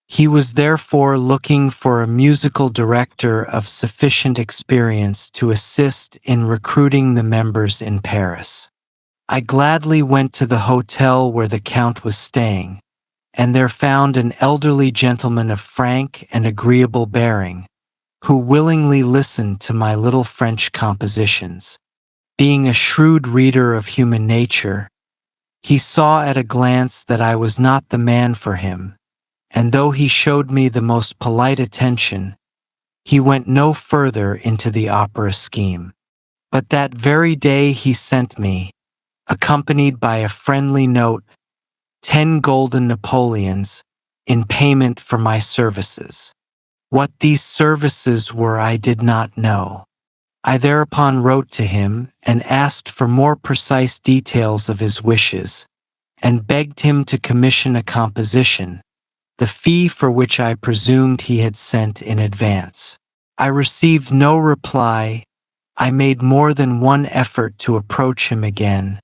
He was therefore looking for a musical director of sufficient experience to assist in recruiting the members in Paris. I gladly went to the hotel where the Count was staying, and there found an elderly gentleman of frank and agreeable bearing, who willingly listened to my little French compositions. Being a shrewd reader of human nature, he saw at a glance that I was not the man for him, and though he showed me the most polite attention, he went no further into the opera scheme. But that very day he sent me, accompanied by a friendly note, 10 golden Napoleons, in payment for my services. What these services were I did not know. I thereupon wrote to him and asked for more precise details of his wishes, and begged him to commission a composition, the fee for which I presumed he had sent in advance. I received no reply. I made more than one effort to approach him again,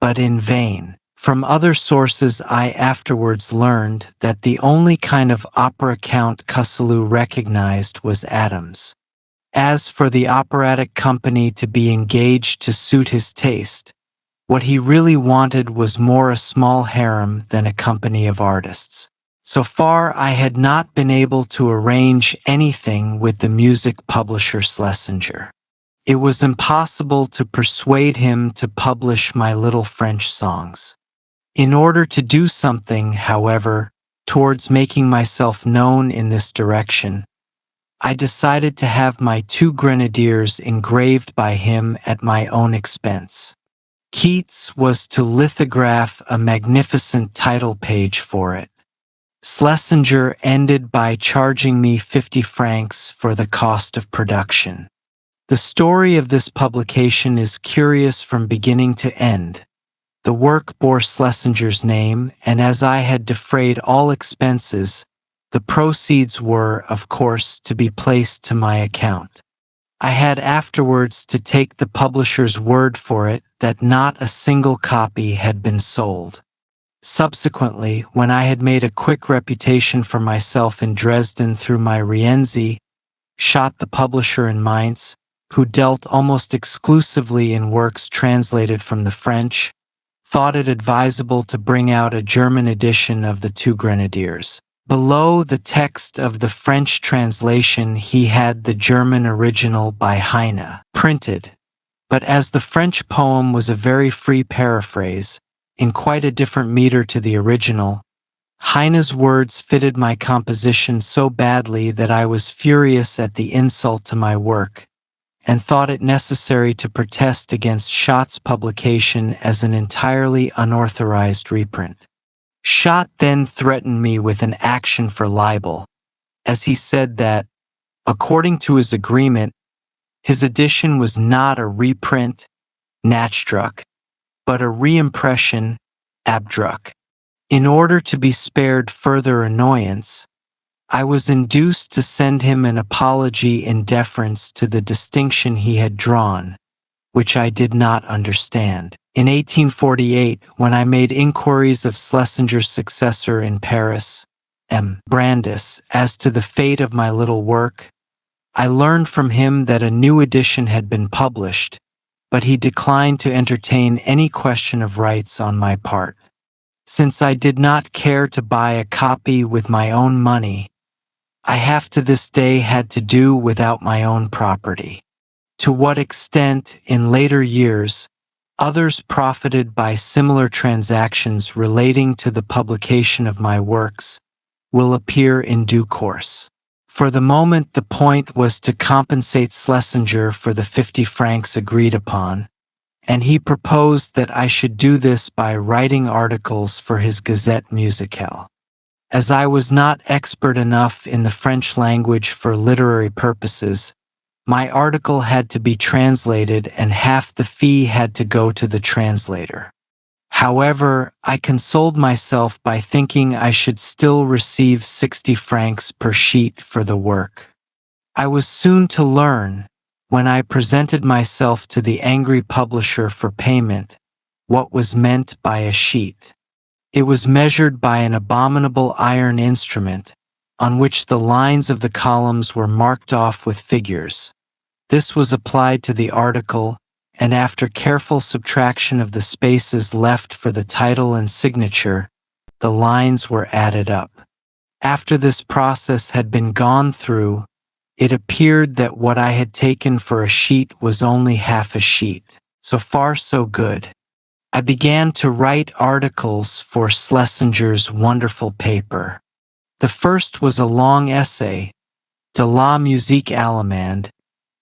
but in vain. From other sources I afterwards learned that the only kind of opera Count Cusselu recognized was Adams. As for the operatic company to be engaged to suit his taste, what he really wanted was more a small harem than a company of artists. So far I had not been able to arrange anything with the music publisher Schlesinger. It was impossible to persuade him to publish my little French songs. In order to do something, however, towards making myself known in this direction, I decided to have my 2 grenadiers engraved by him at my own expense. Keats was to lithograph a magnificent title page for it. Schlesinger ended by charging me 50 francs for the cost of production. The story of this publication is curious from beginning to end. The work bore Schlesinger's name, and as I had defrayed all expenses, the proceeds were, of course, to be placed to my account. I had afterwards to take the publisher's word for it that not a single copy had been sold. Subsequently, when I had made a quick reputation for myself in Dresden through my Rienzi, shot the publisher in Mainz, who dealt almost exclusively in works translated from the French, thought it advisable to bring out a German edition of The Two Grenadiers. Below the text of the French translation he had the German original by Heine printed, but as the French poem was a very free paraphrase, in quite a different meter to the original, Heine's words fitted my composition so badly that I was furious at the insult to my work, and thought it necessary to protest against Schott's publication as an entirely unauthorized reprint. Schott then threatened me with an action for libel, as he said that, according to his agreement, his edition was not a reprint, Nachdruck, but a reimpression, Abdruck. In order to be spared further annoyance, I was induced to send him an apology in deference to the distinction he had drawn, which I did not understand. In 1848, when I made inquiries of Schlesinger's successor in Paris, M. Brandis, as to the fate of my little work, I learned from him that a new edition had been published, but he declined to entertain any question of rights on my part. Since I did not care to buy a copy with my own money, I have to this day had to do without my own property. To what extent, in later years, others profited by similar transactions relating to the publication of my works will appear in due course. For the moment, the point was to compensate Schlesinger for the 50 francs agreed upon, and he proposed that I should do this by writing articles for his Gazette Musicale. As I was not expert enough in the French language for literary purposes, my article had to be translated and half the fee had to go to the translator. However, I consoled myself by thinking I should still receive 60 francs per sheet for the work. I was soon to learn, when I presented myself to the angry publisher for payment, what was meant by a sheet. It was measured by an abominable iron instrument, on which the lines of the columns were marked off with figures. This was applied to the article, and after careful subtraction of the spaces left for the title and signature, the lines were added up. After this process had been gone through, it appeared that what I had taken for a sheet was only half a sheet. So far, so good. I began to write articles for Schlesinger's wonderful paper. The first was a long essay, De la musique allemande,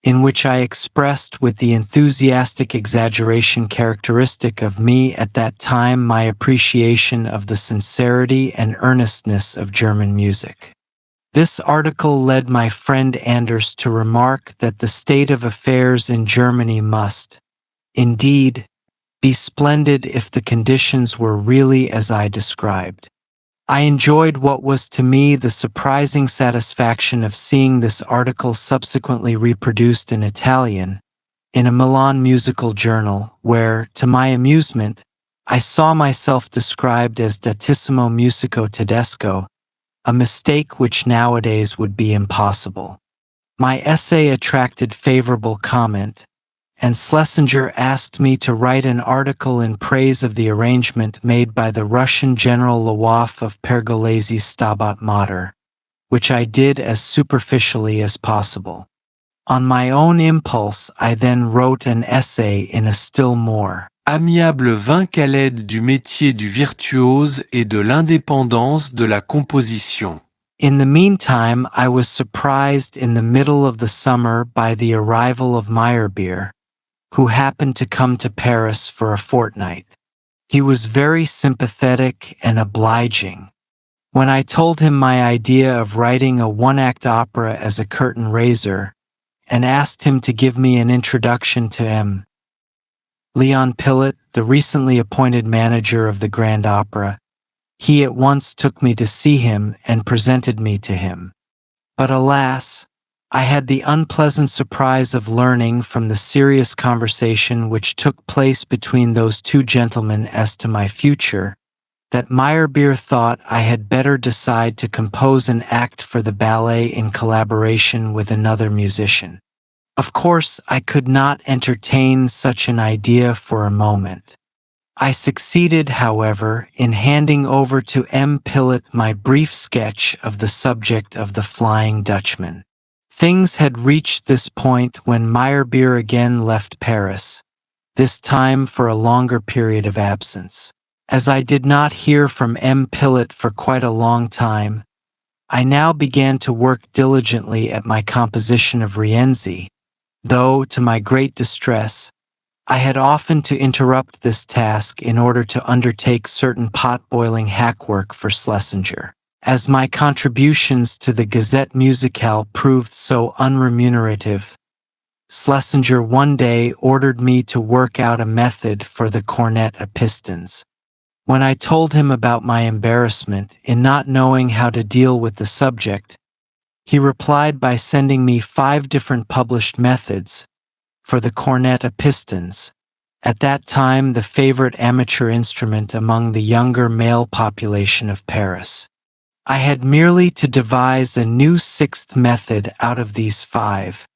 in which I expressed with the enthusiastic exaggeration characteristic of me at that time my appreciation of the sincerity and earnestness of German music. This article led my friend Anders to remark that the state of affairs in Germany must, indeed, be splendid if the conditions were really as I described. I enjoyed what was to me the surprising satisfaction of seeing this article subsequently reproduced in Italian, in a Milan musical journal, where, to my amusement, I saw myself described as Datissimo Musico Tedesco, a mistake which nowadays would be impossible. My essay attracted favorable comment, and Schlesinger asked me to write an article in praise of the arrangement made by the Russian General Lwów of Pergolezi's Stabat Mater, which I did as superficially as possible. On my own impulse, I then wrote an essay in a still more amiable vaincre à l'aide du métier du virtuose et de l'indépendance de la composition. In the meantime, I was surprised in the middle of the summer by the arrival of Meyerbeer, who happened to come to Paris for a fortnight. He was very sympathetic and obliging. When I told him my idea of writing a one-act opera as a curtain raiser, and asked him to give me an introduction to M. Leon Pilot, the recently appointed manager of the Grand Opera, he at once took me to see him and presented me to him. But alas, I had the unpleasant surprise of learning from the serious conversation which took place between those two gentlemen as to my future, that Meyerbeer thought I had better decide to compose an act for the ballet in collaboration with another musician. Of course, I could not entertain such an idea for a moment. I succeeded, however, in handing over to M. Pilot my brief sketch of the subject of the Flying Dutchman. Things had reached this point when Meyerbeer again left Paris, this time for a longer period of absence. As I did not hear from M. Pilot for quite a long time, I now began to work diligently at my composition of Rienzi, though, to my great distress, I had often to interrupt this task in order to undertake certain pot-boiling hack-work for Schlesinger. As my contributions to the Gazette Musicale proved so unremunerative, Schlesinger one day ordered me to work out a method for the cornet à pistons. When I told him about my embarrassment in not knowing how to deal with the subject, he replied by sending me 5 different published methods for the cornet à pistons, at that time the favorite amateur instrument among the younger male population of Paris. I had merely to devise a new 6th method out of these 5,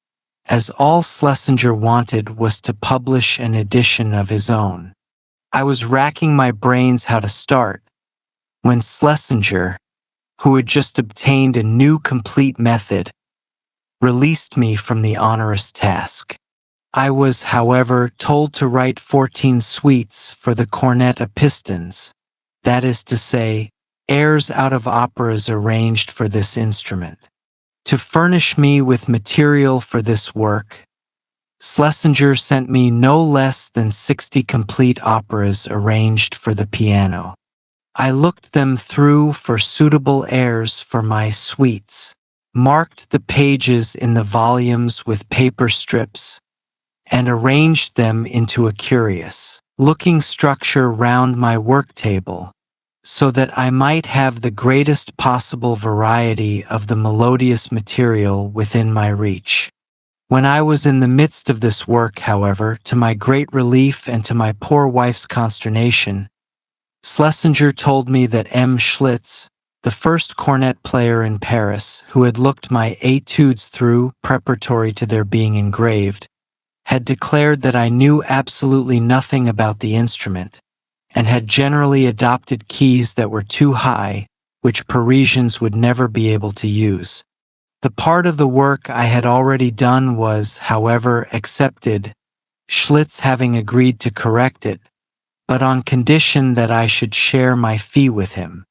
as all Schlesinger wanted was to publish an edition of his own. I was racking my brains how to start, when Schlesinger, who had just obtained a new complete method, released me from the onerous task. I was, however, told to write 14 suites for the cornet à pistons, that is to say, airs out of operas arranged for this instrument. To furnish me with material for this work, Schlesinger sent me no less than 60 complete operas arranged for the piano. I looked them through for suitable airs for my suites, marked the pages in the volumes with paper strips, and arranged them into a curious looking structure round my work table, so that I might have the greatest possible variety of the melodious material within my reach. When I was in the midst of this work, however, to my great relief and to my poor wife's consternation, Schlesinger told me that M. Schlitz, the first cornet player in Paris, who had looked my études through preparatory to their being engraved, had declared that I knew absolutely nothing about the instrument, and had generally adopted keys that were too high, which Parisians would never be able to use. The part of the work I had already done was, however, accepted, Schlitz having agreed to correct it, but on condition that I should share my fee with him.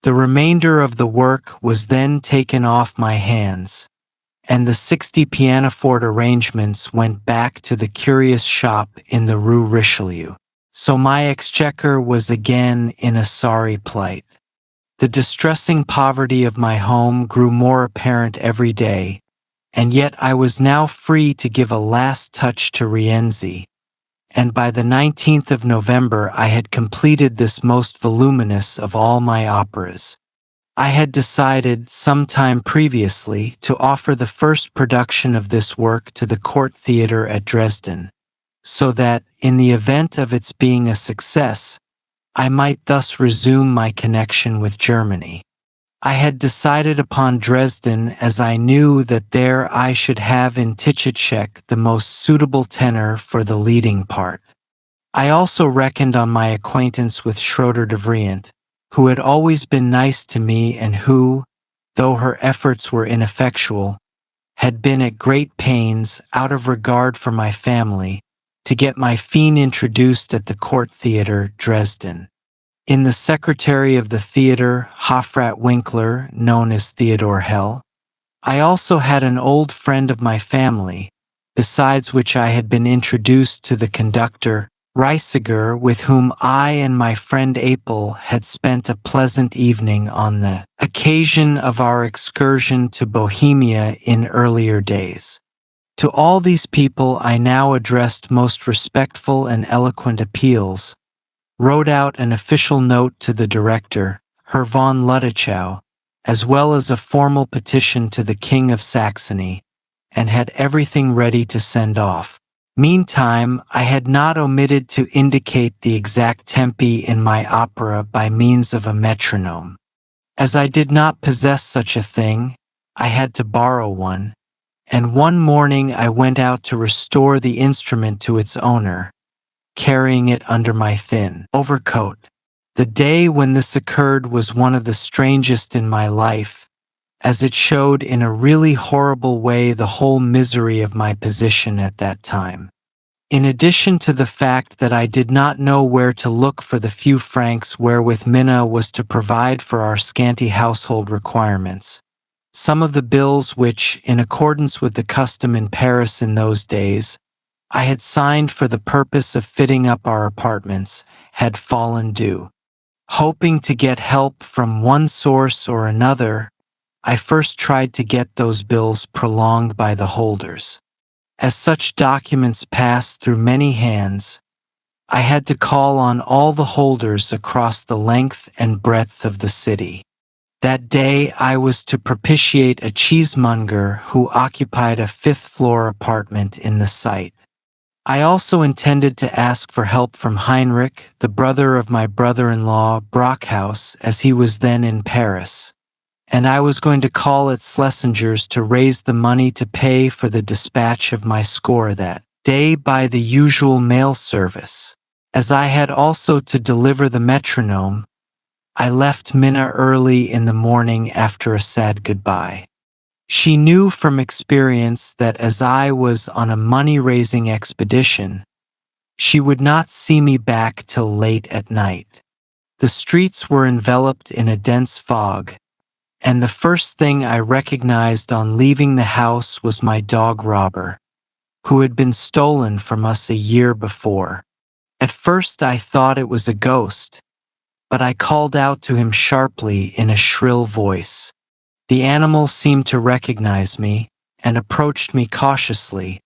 The remainder of the work was then taken off my hands, and the 60 pianoforte arrangements went back to the curious shop in the Rue Richelieu. So my exchequer was again in a sorry plight. The distressing poverty of my home grew more apparent every day, and yet I was now free to give a last touch to Rienzi, and by the 19th of November I had completed this most voluminous of all my operas. I had decided some time previously to offer the first production of this work to the Court Theatre at Dresden, so that, in the event of its being a success, I might thus resume my connection with Germany. I had decided upon Dresden as I knew that there I should have in Tichicek the most suitable tenor for the leading part. I also reckoned on my acquaintance with Schroeder de Vriend, who had always been nice to me and who, though her efforts were ineffectual, had been at great pains, out of regard for my family, to get my fiend introduced at the Court Theatre, Dresden. In the secretary of the theatre, Hofrat Winkler, known as Theodore Hell, I also had an old friend of my family, besides which I had been introduced to the conductor, Reisiger, with whom I and my friend Apel had spent a pleasant evening on the occasion of our excursion to Bohemia in earlier days. To all these people I now addressed most respectful and eloquent appeals, wrote out an official note to the director, Herr von Ludichow, as well as a formal petition to the King of Saxony, and had everything ready to send off. Meantime, I had not omitted to indicate the exact tempi in my opera by means of a metronome. As I did not possess such a thing, I had to borrow one, and one morning I went out to restore the instrument to its owner, carrying it under my thin overcoat. The day when this occurred was one of the strangest in my life, as it showed in a really horrible way the whole misery of my position at that time. In addition to the fact that I did not know where to look for the few francs wherewith Minna was to provide for our scanty household requirements, some of the bills which, in accordance with the custom in Paris in those days, I had signed for the purpose of fitting up our apartments, had fallen due. Hoping to get help from one source or another, I first tried to get those bills prolonged by the holders. As such documents passed through many hands, I had to call on all the holders across the length and breadth of the city. That day I was to propitiate a cheesemonger who occupied a fifth-floor apartment in the site. I also intended to ask for help from Heinrich, the brother of my brother-in-law Brockhaus, as he was then in Paris, and I was going to call at Schlesinger's to raise the money to pay for the dispatch of my score that day by the usual mail service. As I had also to deliver the metronome, I left Minna early in the morning after a sad goodbye. She knew from experience that as I was on a money-raising expedition, she would not see me back till late at night. The streets were enveloped in a dense fog, and the first thing I recognized on leaving the house was my dog Robber, who had been stolen from us a year before. At first I thought it was a ghost, but I called out to him sharply in a shrill voice. The animal seemed to recognize me and approached me cautiously,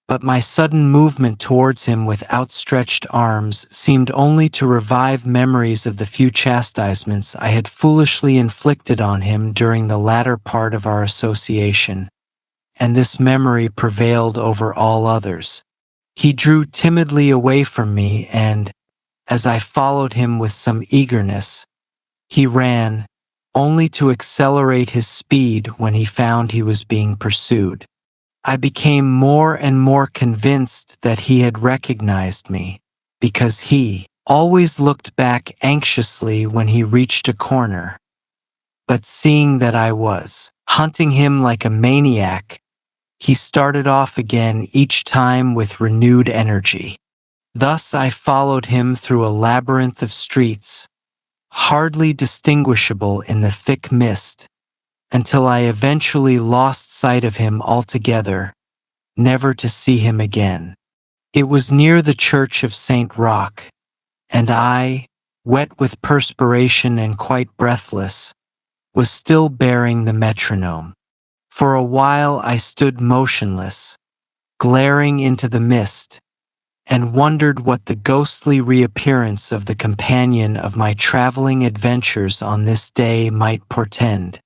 but my sudden movement towards him with outstretched arms seemed only to revive memories of the few chastisements I had foolishly inflicted on him during the latter part of our association, and this memory prevailed over all others. He drew timidly away from me and, as I followed him with some eagerness, he ran, only to accelerate his speed when he found he was being pursued. I became more and more convinced that he had recognized me, because he always looked back anxiously when he reached a corner. But seeing that I was hunting him like a maniac, he started off again each time with renewed energy. Thus I followed him through a labyrinth of streets, hardly distinguishable in the thick mist, until I eventually lost sight of him altogether, never to see him again. It was near the church of St. Roch, and I, wet with perspiration and quite breathless, was still bearing the metronome. For a while I stood motionless, glaring into the mist, and wondered what the ghostly reappearance of the companion of my traveling adventures on this day might portend.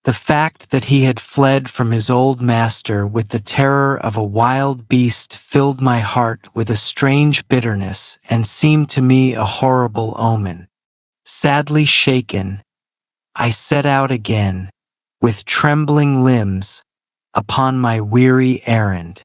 The fact that he had fled from his old master with the terror of a wild beast filled my heart with a strange bitterness and seemed to me a horrible omen. Sadly shaken, I set out again, with trembling limbs, upon my weary errand.